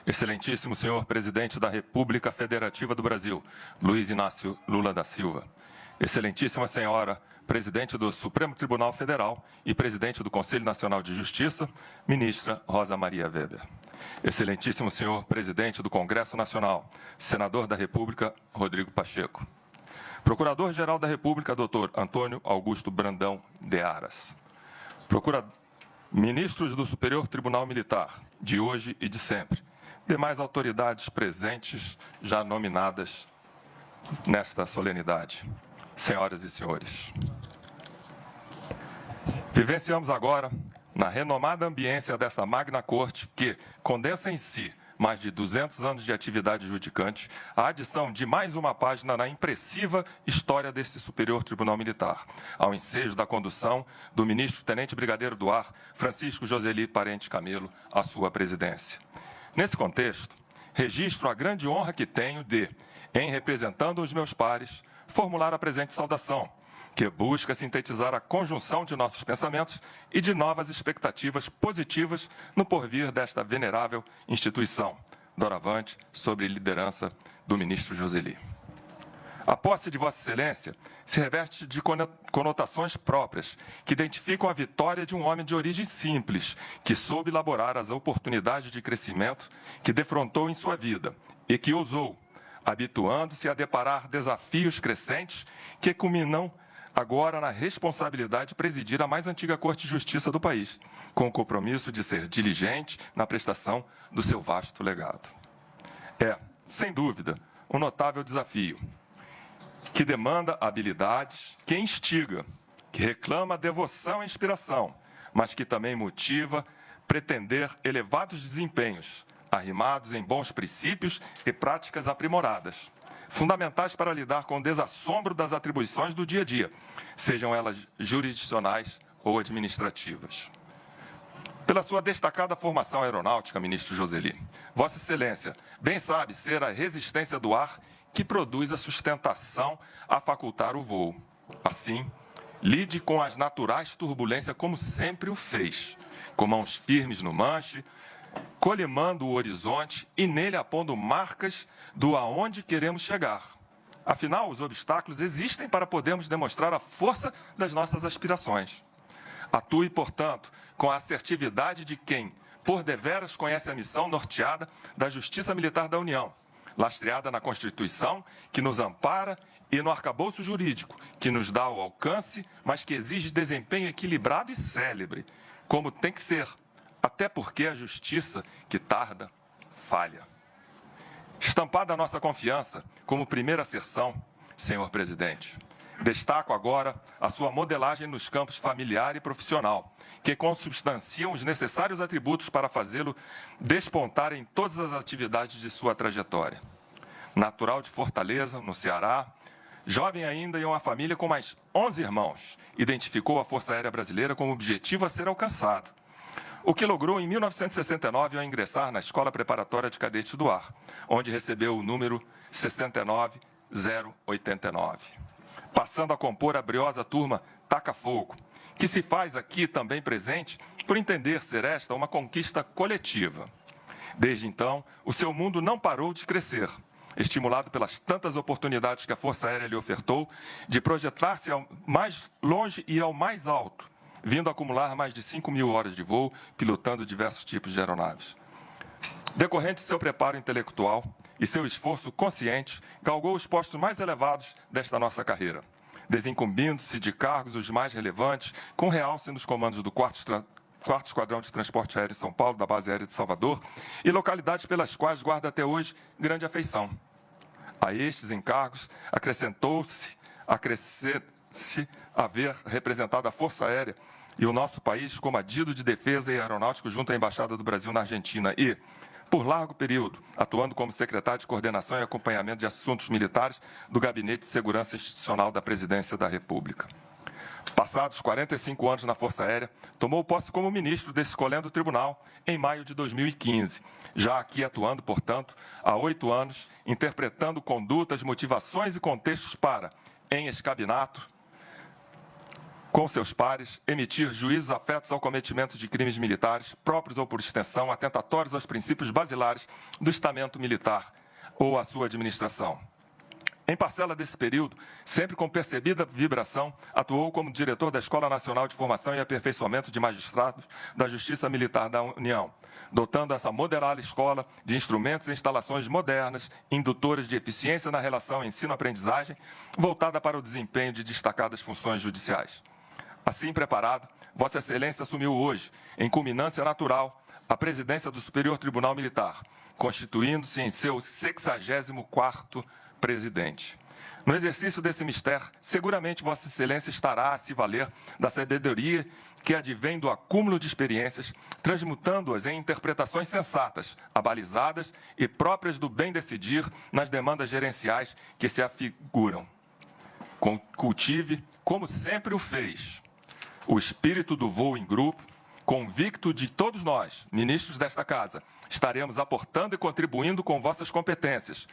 Excelentíssimo senhor presidente da República Federativa do Brasil, Luiz Inácio Lula da Silva. Excelentíssima senhora presidente do Supremo Tribunal Federal e presidente do Conselho Nacional de Justiça, ministra Rosa Maria Weber. Excelentíssimo senhor presidente do Congresso Nacional, senador da República, Rodrigo Pacheco. Procurador-Geral da República, doutor Antônio Augusto Brandão de Aras. Ministros do Superior Tribunal Militar, de hoje e de sempre. Demais autoridades presentes, já nominadas nesta solenidade. Senhoras e senhores, vivenciamos agora, na renomada ambiência desta magna corte, que condensa em si mais de 200 anos de atividade judicante, a adição de mais uma página na impressiva história desse Superior Tribunal Militar, ao ensejo da condução do ministro Tenente Brigadeiro do Ar, Francisco Joseli Parente Camelo, à sua presidência. Nesse contexto, registro a grande honra que tenho de, em representando os meus pares, formular a presente saudação, que busca sintetizar a conjunção de nossos pensamentos e de novas expectativas positivas no porvir desta venerável instituição, doravante sob liderança do ministro Joseli. A posse de Vossa Excelência se reveste de conotações próprias, que identificam a vitória de um homem de origem simples, que soube elaborar as oportunidades de crescimento que defrontou em sua vida e que ousou, habituando-se a deparar desafios crescentes que culminam agora na responsabilidade de presidir a mais antiga Corte de Justiça do país, com o compromisso de ser diligente na prestação do seu vasto legado. É, sem dúvida, um notável desafio, que demanda habilidades, que instiga, que reclama devoção e inspiração, mas que também motiva pretender elevados desempenhos, arrimados em bons princípios e práticas aprimoradas, fundamentais para lidar com o desassombro das atribuições do dia a dia, sejam elas jurisdicionais ou administrativas. Pela sua destacada formação aeronáutica, ministro Joseli, Vossa Excelência bem sabe ser a resistência do ar que produz a sustentação a facultar o voo. Assim, lide com as naturais turbulências como sempre o fez, com mãos firmes no manche, colimando o horizonte e nele apondo marcas do aonde queremos chegar. Afinal, os obstáculos existem para podermos demonstrar a força das nossas aspirações. Atue, portanto, com a assertividade de quem, por deveras, conhece a missão norteada da Justiça Militar da União, lastreada na Constituição, que nos ampara, e no arcabouço jurídico, que nos dá o alcance, mas que exige desempenho equilibrado e célebre, como tem que ser, até porque a justiça, que tarda, falha. Estampada a nossa confiança como primeira asserção, senhor presidente, destaco agora a sua modelagem nos campos familiar e profissional, que consubstanciam os necessários atributos para fazê-lo despontar em todas as atividades de sua trajetória. Natural de Fortaleza, no Ceará, jovem ainda em uma família com mais 11 irmãos, identificou a Força Aérea Brasileira como objetivo a ser alcançado, o que logrou em 1969 ao ingressar na Escola Preparatória de Cadetes do Ar, onde recebeu o número 69089, passando a compor a briosa turma Taca Fogo, que se faz aqui também presente por entender ser esta uma conquista coletiva. Desde então, o seu mundo não parou de crescer, estimulado pelas tantas oportunidades que a Força Aérea lhe ofertou de projetar-se ao mais longe e ao mais alto, vindo a acumular mais de 5.000 horas de voo, pilotando diversos tipos de aeronaves. Decorrente de seu preparo intelectual e seu esforço consciente, galgou os postos mais elevados desta nossa carreira, desincumbindo-se de cargos os mais relevantes, com realce nos comandos do 4º Esquadrão de Transporte Aéreo em São Paulo, da Base Aérea de Salvador, e localidades pelas quais guarda até hoje grande afeição. A estes encargos acresce haver representado a Força Aérea e o nosso país como adido de defesa e aeronáutico junto à Embaixada do Brasil na Argentina e, por largo período, atuando como secretário de Coordenação e Acompanhamento de Assuntos Militares do Gabinete de Segurança Institucional da Presidência da República. Passados 45 anos na Força Aérea, tomou posse como ministro desse escolhendo tribunal em maio de 2015, já aqui atuando, portanto, há 8 anos, interpretando condutas, motivações e contextos para, em escabinato, com seus pares, emitir juízos afetos ao cometimento de crimes militares, próprios ou por extensão, atentatórios aos princípios basilares do estamento militar ou à sua administração. Em parcela desse período, sempre com percebida vibração, atuou como diretor da Escola Nacional de Formação e Aperfeiçoamento de Magistrados da Justiça Militar da União, dotando essa moderada escola de instrumentos e instalações modernas, indutoras de eficiência na relação ensino-aprendizagem, voltada para o desempenho de destacadas funções judiciais. Assim preparado, Vossa Excelência assumiu hoje, em culminância natural, a presidência do Superior Tribunal Militar, constituindo-se em seu 64º presidente. No exercício desse mistério, seguramente Vossa Excelência estará a se valer da sabedoria que advém do acúmulo de experiências, transmutando-as em interpretações sensatas, abalizadas e próprias do bem decidir nas demandas gerenciais que se afiguram. Cultive, como sempre o fez, o espírito do voo em grupo, convicto de todos nós, ministros desta Casa, estaremos aportando e contribuindo com vossas competências,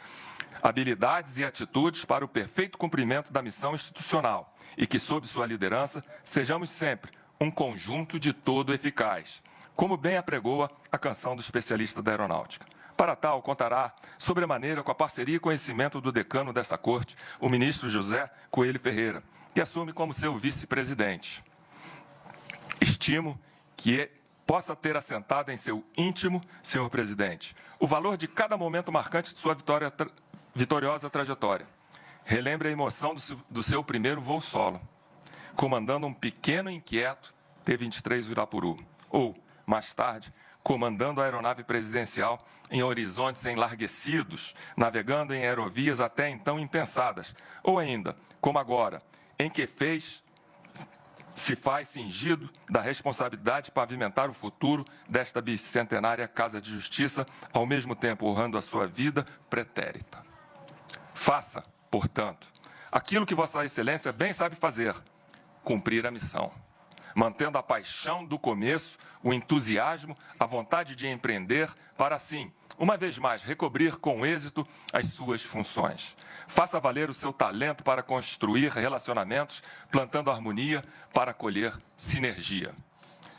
habilidades e atitudes para o perfeito cumprimento da missão institucional e que, sob sua liderança, sejamos sempre um conjunto de todo eficaz, como bem apregoa a canção do especialista da aeronáutica. Para tal, contará sobremaneira com a parceria e conhecimento do decano desta Corte, o ministro José Coelho Ferreira, que assume como seu vice-presidente. Estimo que possa ter assentado em seu íntimo, senhor presidente, o valor de cada momento marcante de sua vitoriosa trajetória. Relembre a emoção do seu primeiro voo solo, comandando um pequeno e inquieto T-23 Irapuru, ou, mais tarde, comandando a aeronave presidencial em horizontes enlarguecidos, navegando em aerovias até então impensadas, ou ainda, como agora, em que se faz cingido da responsabilidade de pavimentar o futuro desta bicentenária Casa de Justiça, ao mesmo tempo honrando a sua vida pretérita. Faça, portanto, aquilo que Vossa Excelência bem sabe fazer, cumprir a missão, mantendo a paixão do começo, o entusiasmo, a vontade de empreender, para assim, uma vez mais, recobrir com êxito as suas funções. Faça valer o seu talento para construir relacionamentos, plantando harmonia para colher sinergia.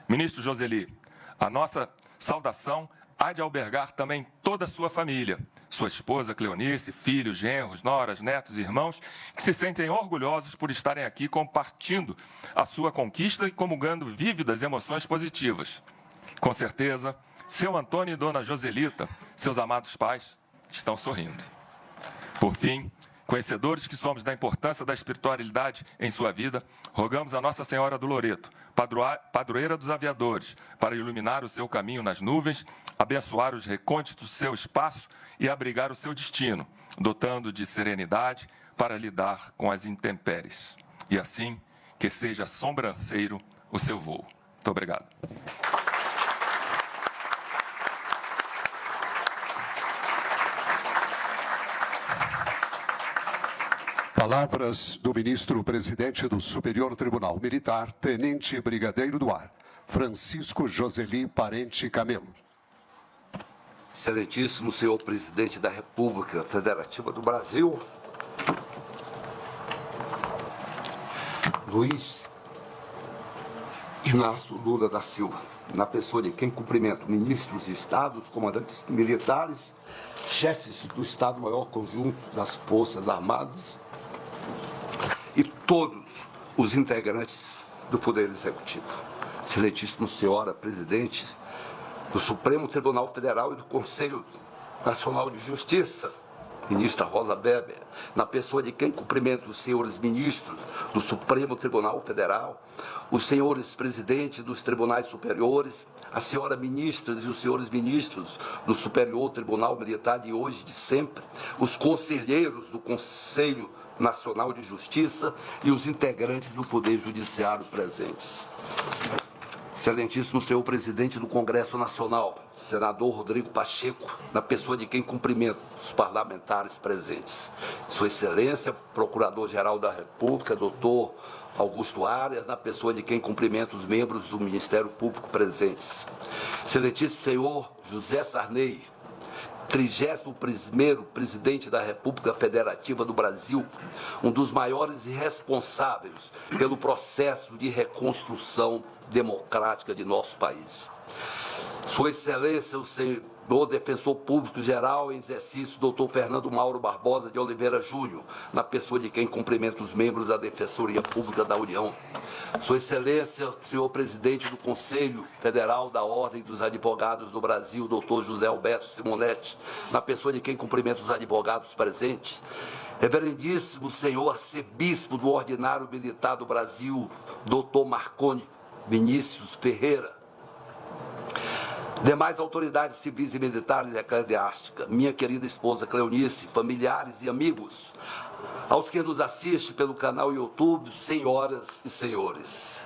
Ministro Joseli, a nossa saudação há de albergar também toda a sua família, sua esposa Cleonice, filhos, genros, noras, netos e irmãos, que se sentem orgulhosos por estarem aqui compartilhando a sua conquista e comungando vívidas emoções positivas. Com certeza, seu Antônio e dona Joselita, seus amados pais, estão sorrindo. Por fim, conhecedores que somos da importância da espiritualidade em sua vida, rogamos a Nossa Senhora do Loreto, padroeira dos aviadores, para iluminar o seu caminho nas nuvens, abençoar os recônditos do seu espaço e abrigar o seu destino, dotando de serenidade para lidar com as intempéries. E assim, que seja sobranceiro o seu voo. Muito obrigado. Palavras do ministro-presidente do Superior Tribunal Militar, Tenente Brigadeiro do Ar, Francisco Joseli Parente Camelo. Excelentíssimo senhor presidente da República Federativa do Brasil, Luiz Inácio Lula da Silva, na pessoa de quem cumprimento ministros de estados, comandantes militares, chefes do Estado-Maior Conjunto das Forças Armadas e todos os integrantes do Poder Executivo. Excelentíssimo senhora presidente do Supremo Tribunal Federal e do Conselho Nacional de Justiça, ministra Rosa Weber, na pessoa de quem cumprimento os senhores ministros do Supremo Tribunal Federal, os senhores presidentes dos tribunais superiores, as senhoras ministras e os senhores ministros do Superior Tribunal Militar de hoje e de sempre, os conselheiros do Conselho Nacional de Justiça e os integrantes do Poder Judiciário presentes. Excelentíssimo senhor presidente do Congresso Nacional, senador Rodrigo Pacheco, na pessoa de quem cumprimento os parlamentares presentes. Sua Excelência, Procurador-Geral da República, doutor Augusto Aras, na pessoa de quem cumprimento os membros do Ministério Público presentes. Excelentíssimo senhor José Sarney, 31º presidente da República Federativa do Brasil, um dos maiores responsáveis pelo processo de reconstrução democrática de nosso país. Sua Excelência, o senhor Defensor Público Geral em exercício, Dr. Fernando Mauro Barbosa de Oliveira Júnior, na pessoa de quem cumprimento os membros da Defensoria Pública da União. Sua Excelência, senhor Presidente do Conselho Federal da Ordem dos Advogados do Brasil, Dr. José Alberto Simonetti, na pessoa de quem cumprimento os advogados presentes. Reverendíssimo senhor Arcebispo do Ordinário Militar do Brasil, Dr. Marconi Vinícius Ferreira. Demais autoridades civis e militares e eclesiásticas, minha querida esposa Cleonice, familiares e amigos, aos que nos assistem pelo canal YouTube, senhoras e senhores.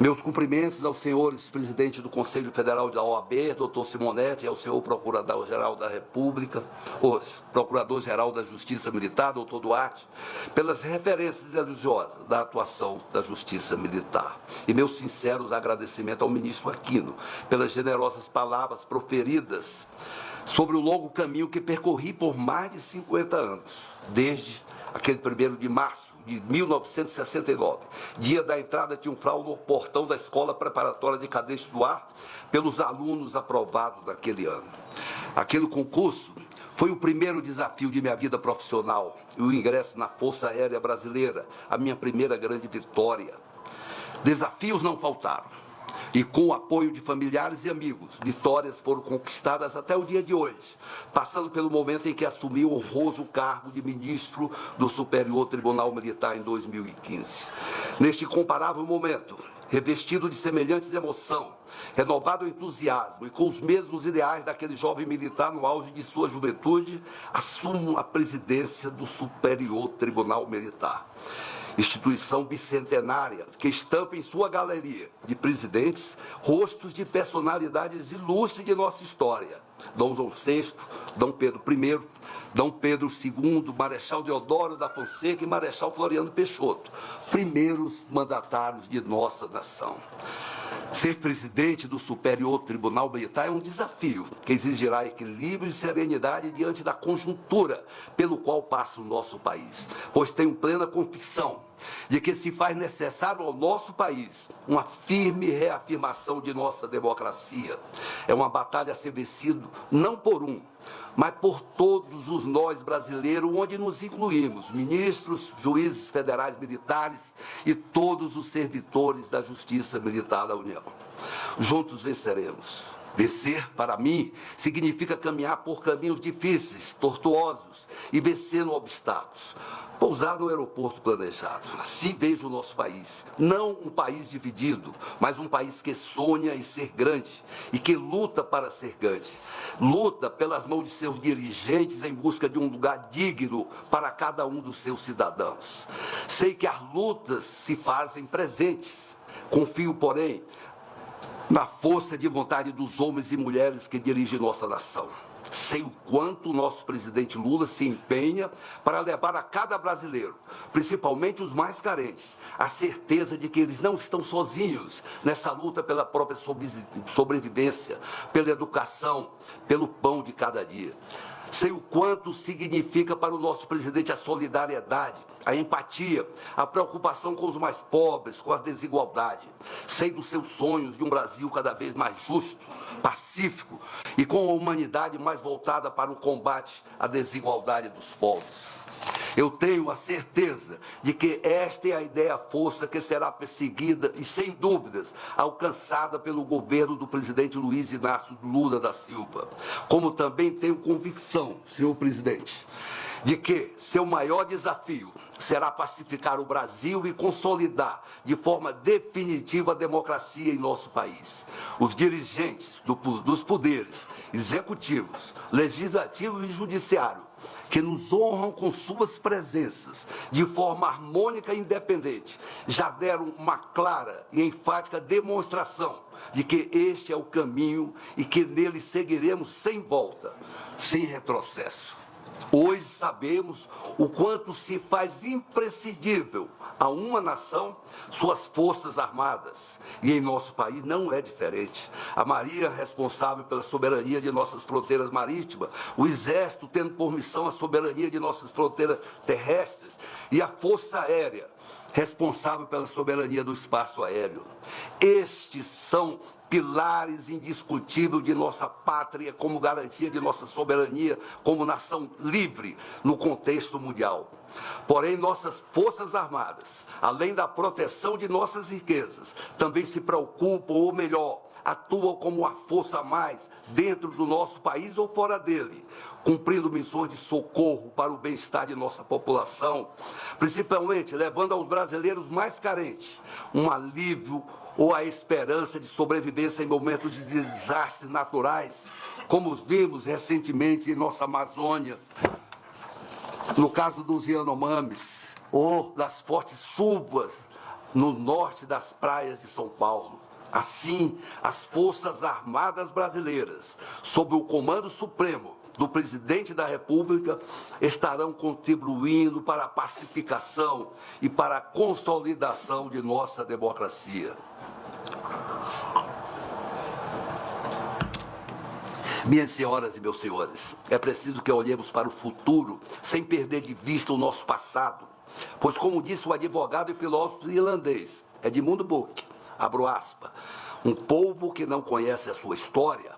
Meus cumprimentos aos senhores presidente do Conselho Federal da OAB, doutor Simonetti, e ao senhor Procurador-Geral da República, o Procurador-Geral da Justiça Militar, doutor Duarte, pelas referências elogiosas da atuação da Justiça Militar. E meus sinceros agradecimentos ao ministro Aquino, pelas generosas palavras proferidas sobre o longo caminho que percorri por mais de 50 anos, desde aquele 1º de março de 1969, dia da entrada triunfal no portão da Escola Preparatória de Cadetes do Ar, pelos alunos aprovados naquele ano. Aquele concurso foi o primeiro desafio de minha vida profissional e o ingresso na Força Aérea Brasileira, a minha primeira grande vitória. Desafios não faltaram. E com o apoio de familiares e amigos, vitórias foram conquistadas até o dia de hoje, passando pelo momento em que assumi o honroso cargo de ministro do Superior Tribunal Militar em 2015. Neste incomparável momento, revestido de semelhantes emoção, renovado entusiasmo e com os mesmos ideais daquele jovem militar no auge de sua juventude, assumo a presidência do Superior Tribunal Militar. Instituição bicentenária que estampa em sua galeria de presidentes rostos de personalidades ilustres de nossa história. Dom João VI, Dom Pedro I, Dom Pedro II, Marechal Deodoro da Fonseca e Marechal Floriano Peixoto, primeiros mandatários de nossa nação. Ser presidente do Superior Tribunal Militar é um desafio que exigirá equilíbrio e serenidade diante da conjuntura pelo qual passa o nosso país, pois tenho plena convicção de que se faz necessário ao nosso país uma firme reafirmação de nossa democracia. É uma batalha a ser vencida não por um, mas por todos os nós brasileiros, onde nos incluímos, ministros, juízes federais militares e todos os servidores da Justiça Militar da União. Juntos venceremos. Vencer, para mim, significa caminhar por caminhos difíceis, tortuosos e vencendo obstáculos. Pousar no aeroporto planejado. Assim vejo o nosso país. Não um país dividido, mas um país que sonha em ser grande e que luta para ser grande. Luta pelas mãos de seus dirigentes em busca de um lugar digno para cada um dos seus cidadãos. Sei que as lutas se fazem presentes. Confio, porém, na força de vontade dos homens e mulheres que dirigem nossa nação. Sei o quanto o nosso presidente Lula se empenha para levar a cada brasileiro, principalmente os mais carentes, a certeza de que eles não estão sozinhos nessa luta pela própria sobrevivência, pela educação, pelo pão de cada dia. Sei o quanto significa para o nosso presidente a solidariedade, a empatia, a preocupação com os mais pobres, com a desigualdade. Sei dos seus sonhos de um Brasil cada vez mais justo, pacífico e com a humanidade mais voltada para o combate à desigualdade dos povos. Eu tenho a certeza de que esta é a ideia-força que será perseguida e, sem dúvidas, alcançada pelo governo do presidente Luiz Inácio Lula da Silva. Como também tenho convicção, senhor presidente, de que seu maior desafio será pacificar o Brasil e consolidar de forma definitiva a democracia em nosso país. Os dirigentes dos poderes executivos, legislativo e judiciário, que nos honram com suas presenças de forma harmônica e independente, já deram uma clara e enfática demonstração de que este é o caminho e que nele seguiremos sem volta, sem retrocesso. Hoje sabemos o quanto se faz imprescindível a uma nação suas forças armadas. E em nosso país não é diferente. A Marinha é responsável pela soberania de nossas fronteiras marítimas, o Exército tendo por missão a soberania de nossas fronteiras terrestres e a Força Aérea responsável pela soberania do espaço aéreo. Estes são pilares indiscutíveis de nossa pátria como garantia de nossa soberania como nação livre no contexto mundial. Porém, nossas Forças Armadas, além da proteção de nossas riquezas, também se preocupam, ou melhor, atuam como uma força a mais dentro do nosso país ou fora dele, cumprindo missões de socorro para o bem-estar de nossa população, principalmente levando aos brasileiros mais carentes um alívio ou a esperança de sobrevivência em momentos de desastres naturais, como vimos recentemente em nossa Amazônia, no caso dos Yanomamis, ou das fortes chuvas no norte das praias de São Paulo. Assim, as Forças Armadas brasileiras, sob o comando supremo do Presidente da República, estarão contribuindo para a pacificação e para a consolidação de nossa democracia. Minhas senhoras e meus senhores, é preciso que olhemos para o futuro sem perder de vista o nosso passado, pois, como disse o advogado e filósofo irlandês Edmund Burke, abro aspas, um povo que não conhece a sua história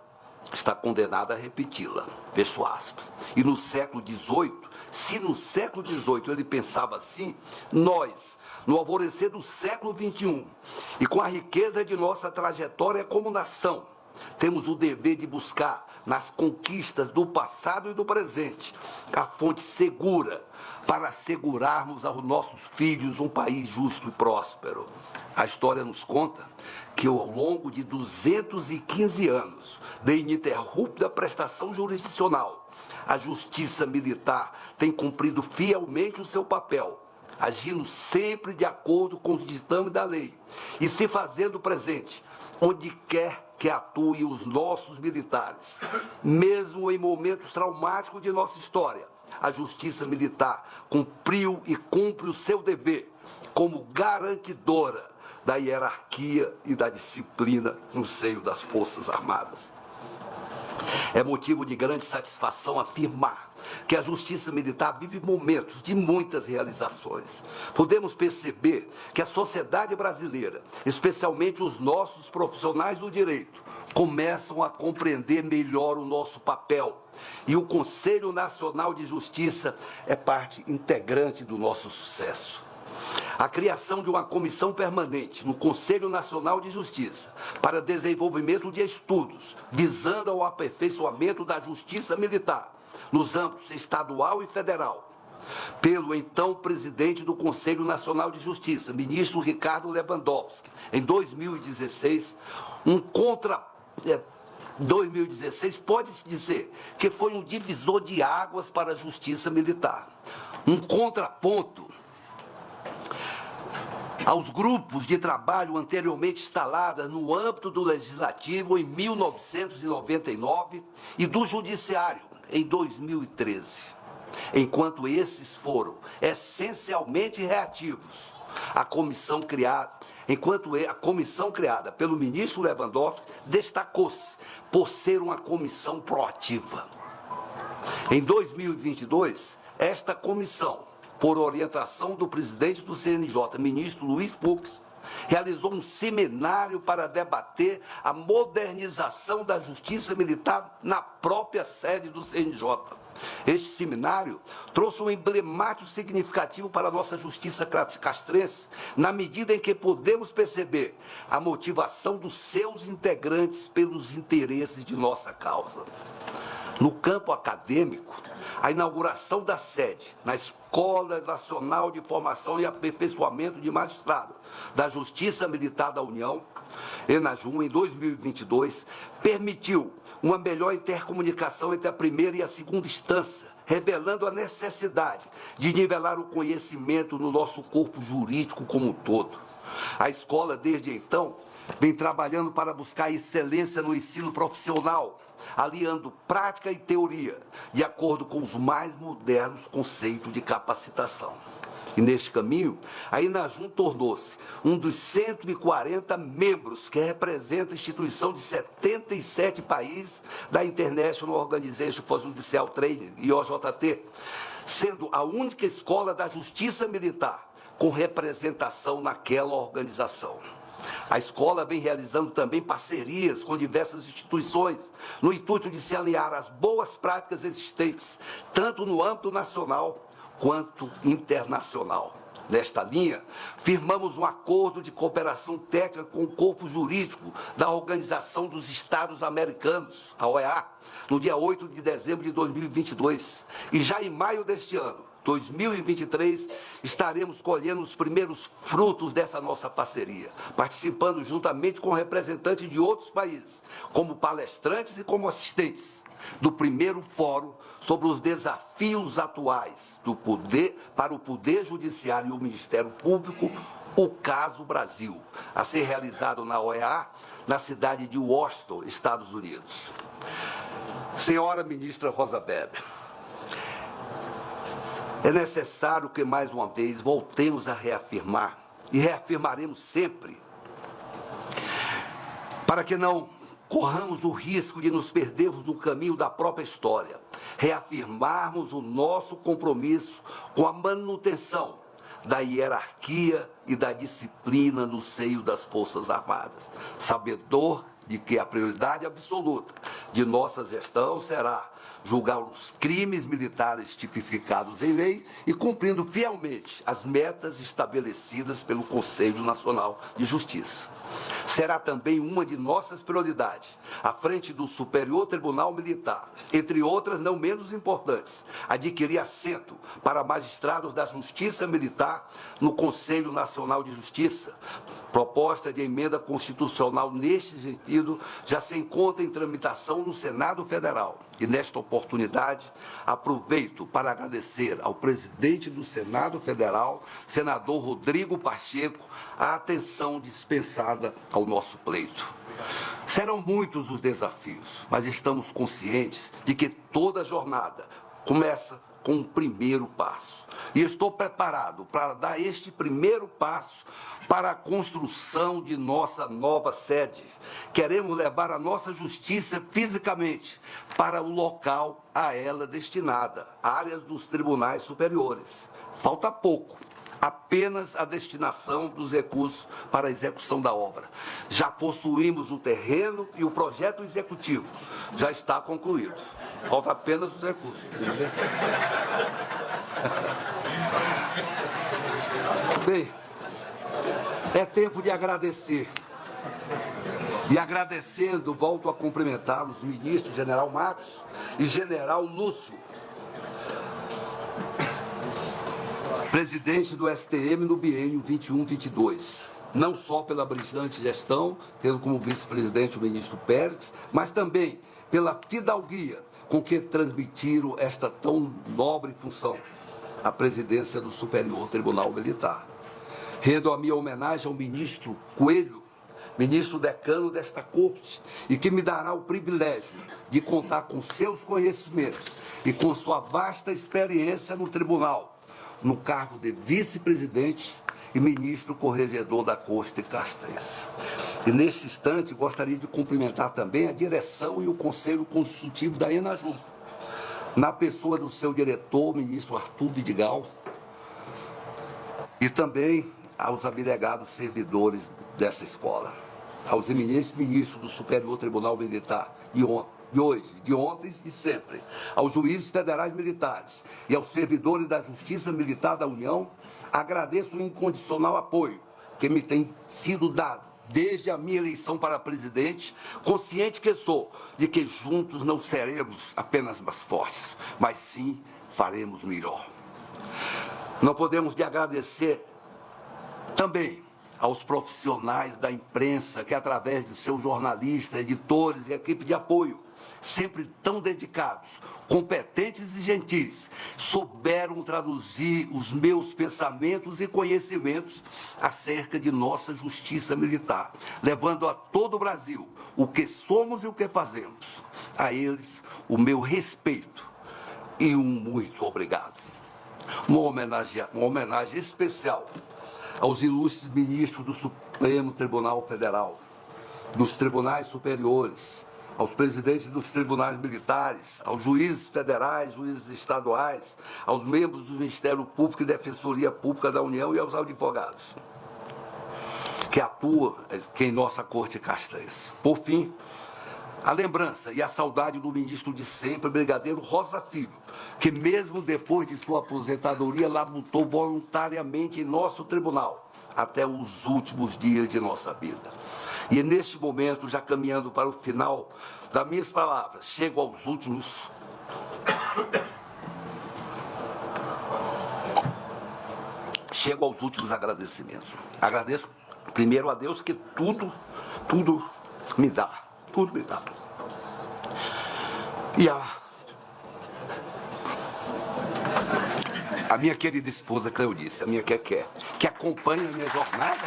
está condenado a repeti-la, fecho aspas. E no século XVIII, se no século XVIII ele pensava assim, nós, no alvorecer do século XXI, e com a riqueza de nossa trajetória como nação, temos o dever de buscar nas conquistas do passado e do presente a fonte segura para assegurarmos aos nossos filhos um país justo e próspero. A história nos conta que ao longo de 215 anos de ininterrupta prestação jurisdicional, a Justiça Militar tem cumprido fielmente o seu papel, agindo sempre de acordo com os ditames da lei e se fazendo presente onde quer que atuem os nossos militares. Mesmo em momentos traumáticos de nossa história, a Justiça Militar cumpriu e cumpre o seu dever como garantidora da hierarquia e da disciplina no seio das Forças Armadas. É motivo de grande satisfação afirmar que a Justiça Militar vive momentos de muitas realizações. Podemos perceber que a sociedade brasileira, especialmente os nossos profissionais do direito, começam a compreender melhor o nosso papel. E o Conselho Nacional de Justiça é parte integrante do nosso sucesso. A criação de uma comissão permanente no Conselho Nacional de Justiça para desenvolvimento de estudos visando ao aperfeiçoamento da Justiça Militar nos âmbitos estadual e federal, pelo então presidente do Conselho Nacional de Justiça, ministro Ricardo Lewandowski, em 2016, 2016 pode-se dizer que foi um divisor de águas para a Justiça Militar, um contraponto aos grupos de trabalho anteriormente instalados no âmbito do Legislativo em 1999 e do Judiciário em 2013. Enquanto esses foram essencialmente reativos, a comissão criada pelo ministro Lewandowski destacou-se por ser uma comissão proativa. Em 2022, esta comissão, por orientação do presidente do CNJ, ministro Luiz Fux, realizou um seminário para debater a modernização da Justiça Militar na própria sede do CNJ. Este seminário trouxe um emblemático significativo para a nossa justiça castrense, na medida em que podemos perceber a motivação dos seus integrantes pelos interesses de nossa causa. No campo acadêmico, a inauguração da sede na Escola Nacional de Formação e Aperfeiçoamento de Magistrados da Justiça Militar da União, ENAJUM, em 2022, permitiu uma melhor intercomunicação entre a primeira e a segunda instância, revelando a necessidade de nivelar o conhecimento no nosso corpo jurídico como um todo. A escola, desde então, vem trabalhando para buscar excelência no ensino profissional, aliando prática e teoria, de acordo com os mais modernos conceitos de capacitação. E neste caminho, a Inajum tornou-se um dos 140 membros que representa a instituição de 77 países da International Organization for Judicial Training, IOJT, sendo a única escola da justiça militar com representação naquela organização. A escola vem realizando também parcerias com diversas instituições, no intuito de se alinhar às boas práticas existentes, tanto no âmbito nacional quanto internacional. Nesta linha, firmamos um acordo de cooperação técnica com o corpo jurídico da Organização dos Estados Americanos, a OEA, no dia 8 de dezembro de 2022. E já em maio deste ano, 2023, estaremos colhendo os primeiros frutos dessa nossa parceria, participando juntamente com representantes de outros países, como palestrantes e como assistentes, do primeiro fórum sobre os desafios atuais do poder para o Poder Judiciário e o Ministério Público, o Caso Brasil, a ser realizado na OEA, na cidade de Washington, Estados Unidos. Senhora Ministra Rosa Weber, é necessário que, mais uma vez, voltemos a reafirmar, e reafirmaremos sempre, para que não corramos o risco de nos perdermos no caminho da própria história, reafirmarmos o nosso compromisso com a manutenção da hierarquia e da disciplina no seio das Forças Armadas, sabedor de que a prioridade absoluta de nossa gestão será julgar os crimes militares tipificados em lei e cumprindo fielmente as metas estabelecidas pelo Conselho Nacional de Justiça. Será também uma de nossas prioridades, à frente do Superior Tribunal Militar, entre outras não menos importantes, adquirir assento para magistrados da Justiça Militar no Conselho Nacional de Justiça. Proposta de emenda constitucional neste sentido já se encontra em tramitação no Senado Federal. E nesta oportunidade, aproveito para agradecer ao presidente do Senado Federal, senador Rodrigo Pacheco, a atenção dispensada ao nosso pleito. Serão muitos os desafios, mas estamos conscientes de que toda jornada começa com um primeiro passo. E estou preparado para dar este primeiro passo para a construção de nossa nova sede. Queremos levar a nossa justiça fisicamente para o local a ela destinada, áreas dos tribunais superiores. Falta pouco, apenas a destinação dos recursos para a execução da obra. Já possuímos o terreno e o projeto executivo já está concluído. Falta apenas os recursos. Bem, é tempo de agradecer. E agradecendo, volto a cumprimentar os ministros General Marcos e General Lúcio, presidente do STM no biênio 21-22, não só pela brilhante gestão, tendo como vice-presidente o ministro Pérez, mas também pela fidalguia com que transmitiram esta tão nobre função, a presidência do Superior Tribunal Militar. Rendo a minha homenagem ao ministro Coelho, ministro decano desta corte, e que me dará o privilégio de contar com seus conhecimentos e com sua vasta experiência no tribunal, no cargo de vice-presidente e ministro corregedor da Corte Castrense. E neste instante gostaria de cumprimentar também a direção e o Conselho Consultivo da Inajum, na pessoa do seu diretor, ministro Arthur Vidigal, e também aos abnegados servidores dessa escola, aos eminentes ministros do Superior Tribunal Militar de hoje, de ontem e sempre, aos juízes federais militares e aos servidores da Justiça Militar da União, agradeço o incondicional apoio que me tem sido dado desde a minha eleição para presidente, consciente que sou de que juntos não seremos apenas mais fortes, mas sim faremos melhor. Não podemos de agradecer também aos profissionais da imprensa que, através de seus jornalistas, editores e equipe de apoio, sempre tão dedicados, competentes e gentis, souberam traduzir os meus pensamentos e conhecimentos acerca de nossa justiça militar, levando a todo o Brasil o que somos e o que fazemos. a eles o meu respeito e um muito obrigado. Uma homenagem especial aos ilustres ministros do Supremo Tribunal Federal, dos tribunais superiores, aos presidentes dos tribunais militares, aos juízes federais, juízes estaduais, aos membros do Ministério Público e Defensoria Pública da União e aos advogados que atuam em nossa Corte Castrense. Por fim, a lembrança e a saudade do ministro de sempre, brigadeiro Rosa Filho, que mesmo depois de sua aposentadoria, labutou voluntariamente em nosso tribunal até os últimos dias de nossa vida. E neste momento, já caminhando para o final das minhas palavras, chego aos últimos agradecimentos. Agradeço primeiro a Deus que tudo me dá. E a minha querida esposa Cleonice, a minha que acompanha a minha jornada.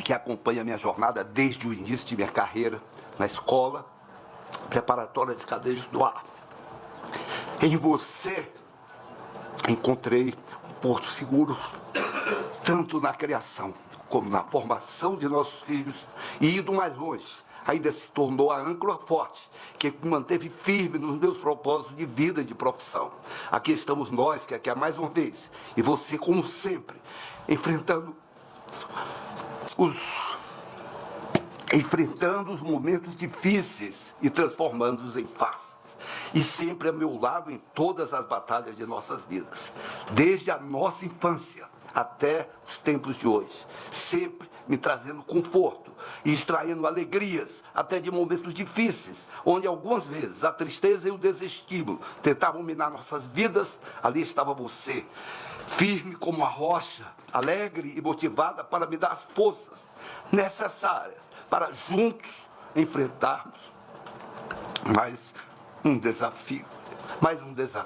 Que acompanha a minha jornada desde o início de minha carreira na escola preparatória de Cadeiros do Ar. Em você encontrei um porto seguro, tanto na criação como na formação de nossos filhos, e indo mais longe, ainda se tornou a âncora forte, que me manteve firme nos meus propósitos de vida e de profissão. Aqui estamos nós, que aqui é mais uma vez, e você, como sempre, enfrentando os momentos difíceis e transformando-os em faces. E sempre a meu lado em todas as batalhas de nossas vidas, desde a nossa infância até os tempos de hoje, sempre me trazendo conforto e extraindo alegrias até de momentos difíceis, onde algumas vezes a tristeza e o desestímulo tentavam minar nossas vidas. Ali estava você, firme como uma rocha, alegre e motivada para me dar as forças necessárias para juntos enfrentarmos mais um desafio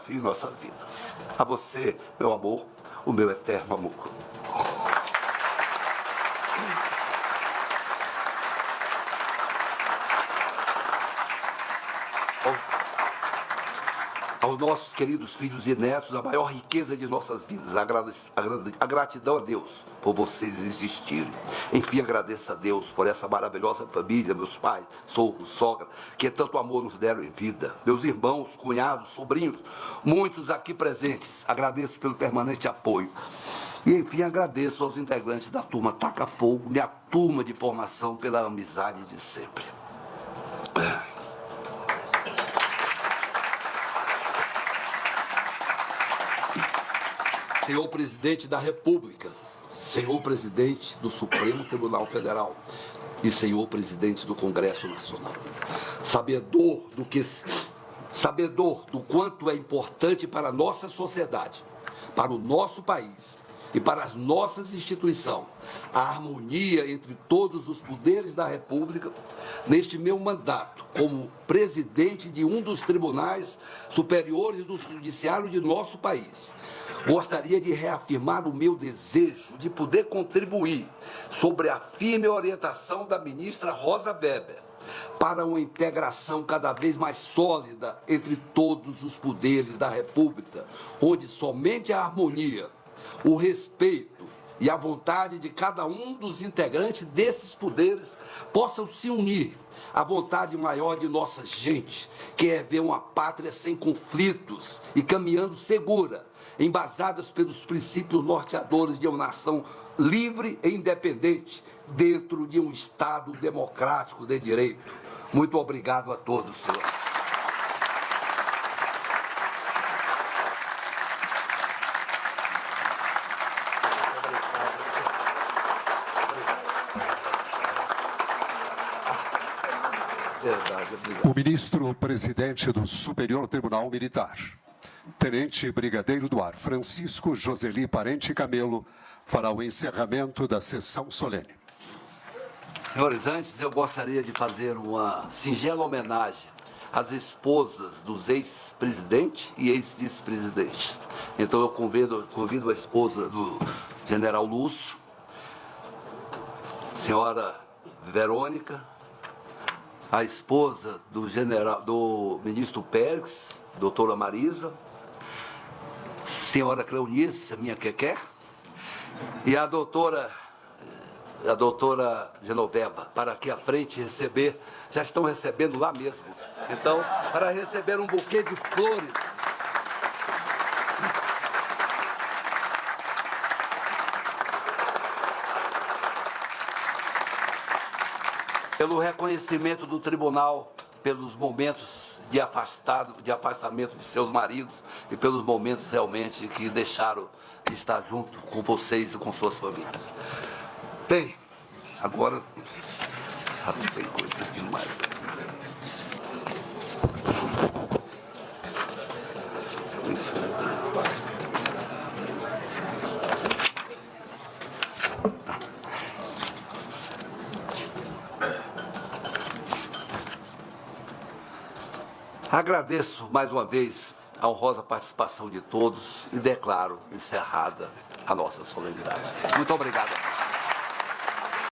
em nossas vidas. A você, meu amor, o meu eterno amor. Aos nossos queridos filhos e netos, a maior riqueza de nossas vidas, a gratidão a Deus por vocês existirem. Enfim, agradeço a Deus por essa maravilhosa família, meus pais, sogro, sogra, que tanto amor nos deram em vida. Meus irmãos, cunhados, sobrinhos, muitos aqui presentes, agradeço pelo permanente apoio. E, enfim, agradeço aos integrantes da turma Taca Fogo, minha turma de formação, pela amizade de sempre. Senhor Presidente da República, Senhor Presidente do Supremo Tribunal Federal e Senhor Presidente do Congresso Nacional, sabedor do quanto é importante para a nossa sociedade, para o nosso país e para as nossas instituições, a harmonia entre todos os poderes da República, neste meu mandato como presidente de um dos tribunais superiores do judiciário de nosso país, gostaria de reafirmar o meu desejo de poder contribuir sobre a firme orientação da ministra Rosa Weber para uma integração cada vez mais sólida entre todos os poderes da República, onde somente a harmonia, o respeito e a vontade de cada um dos integrantes desses poderes possam se unir à vontade maior de nossa gente, que é ver uma pátria sem conflitos e caminhando segura, embasadas pelos princípios norteadores de uma nação livre e independente, dentro de um Estado democrático de direito. Muito obrigado a todos, senhores. O ministro-presidente do Superior Tribunal Militar, Tenente Brigadeiro do Ar, Francisco Joseli Parente Camelo, fará o encerramento da sessão solene. Senhores, antes eu gostaria de fazer uma singela homenagem às esposas dos ex-presidente e ex-vice-presidente. Então eu convido a esposa do general Lúcio, senhora Verônica, a esposa do ministro Pérez, doutora Marisa, senhora Cleonice, minha quequé, e a doutora Genoveva, para aqui à frente receber, já estão recebendo lá mesmo, então, para receber um buquê de flores. Pelo reconhecimento do tribunal, pelos momentos de afastamento de seus maridos e pelos momentos realmente que deixaram de estar junto com vocês e com suas famílias. Bem, agora já não tem coisa demais. Isso. Agradeço mais uma vez a honrosa participação de todos e declaro encerrada a nossa solenidade. Muito obrigado.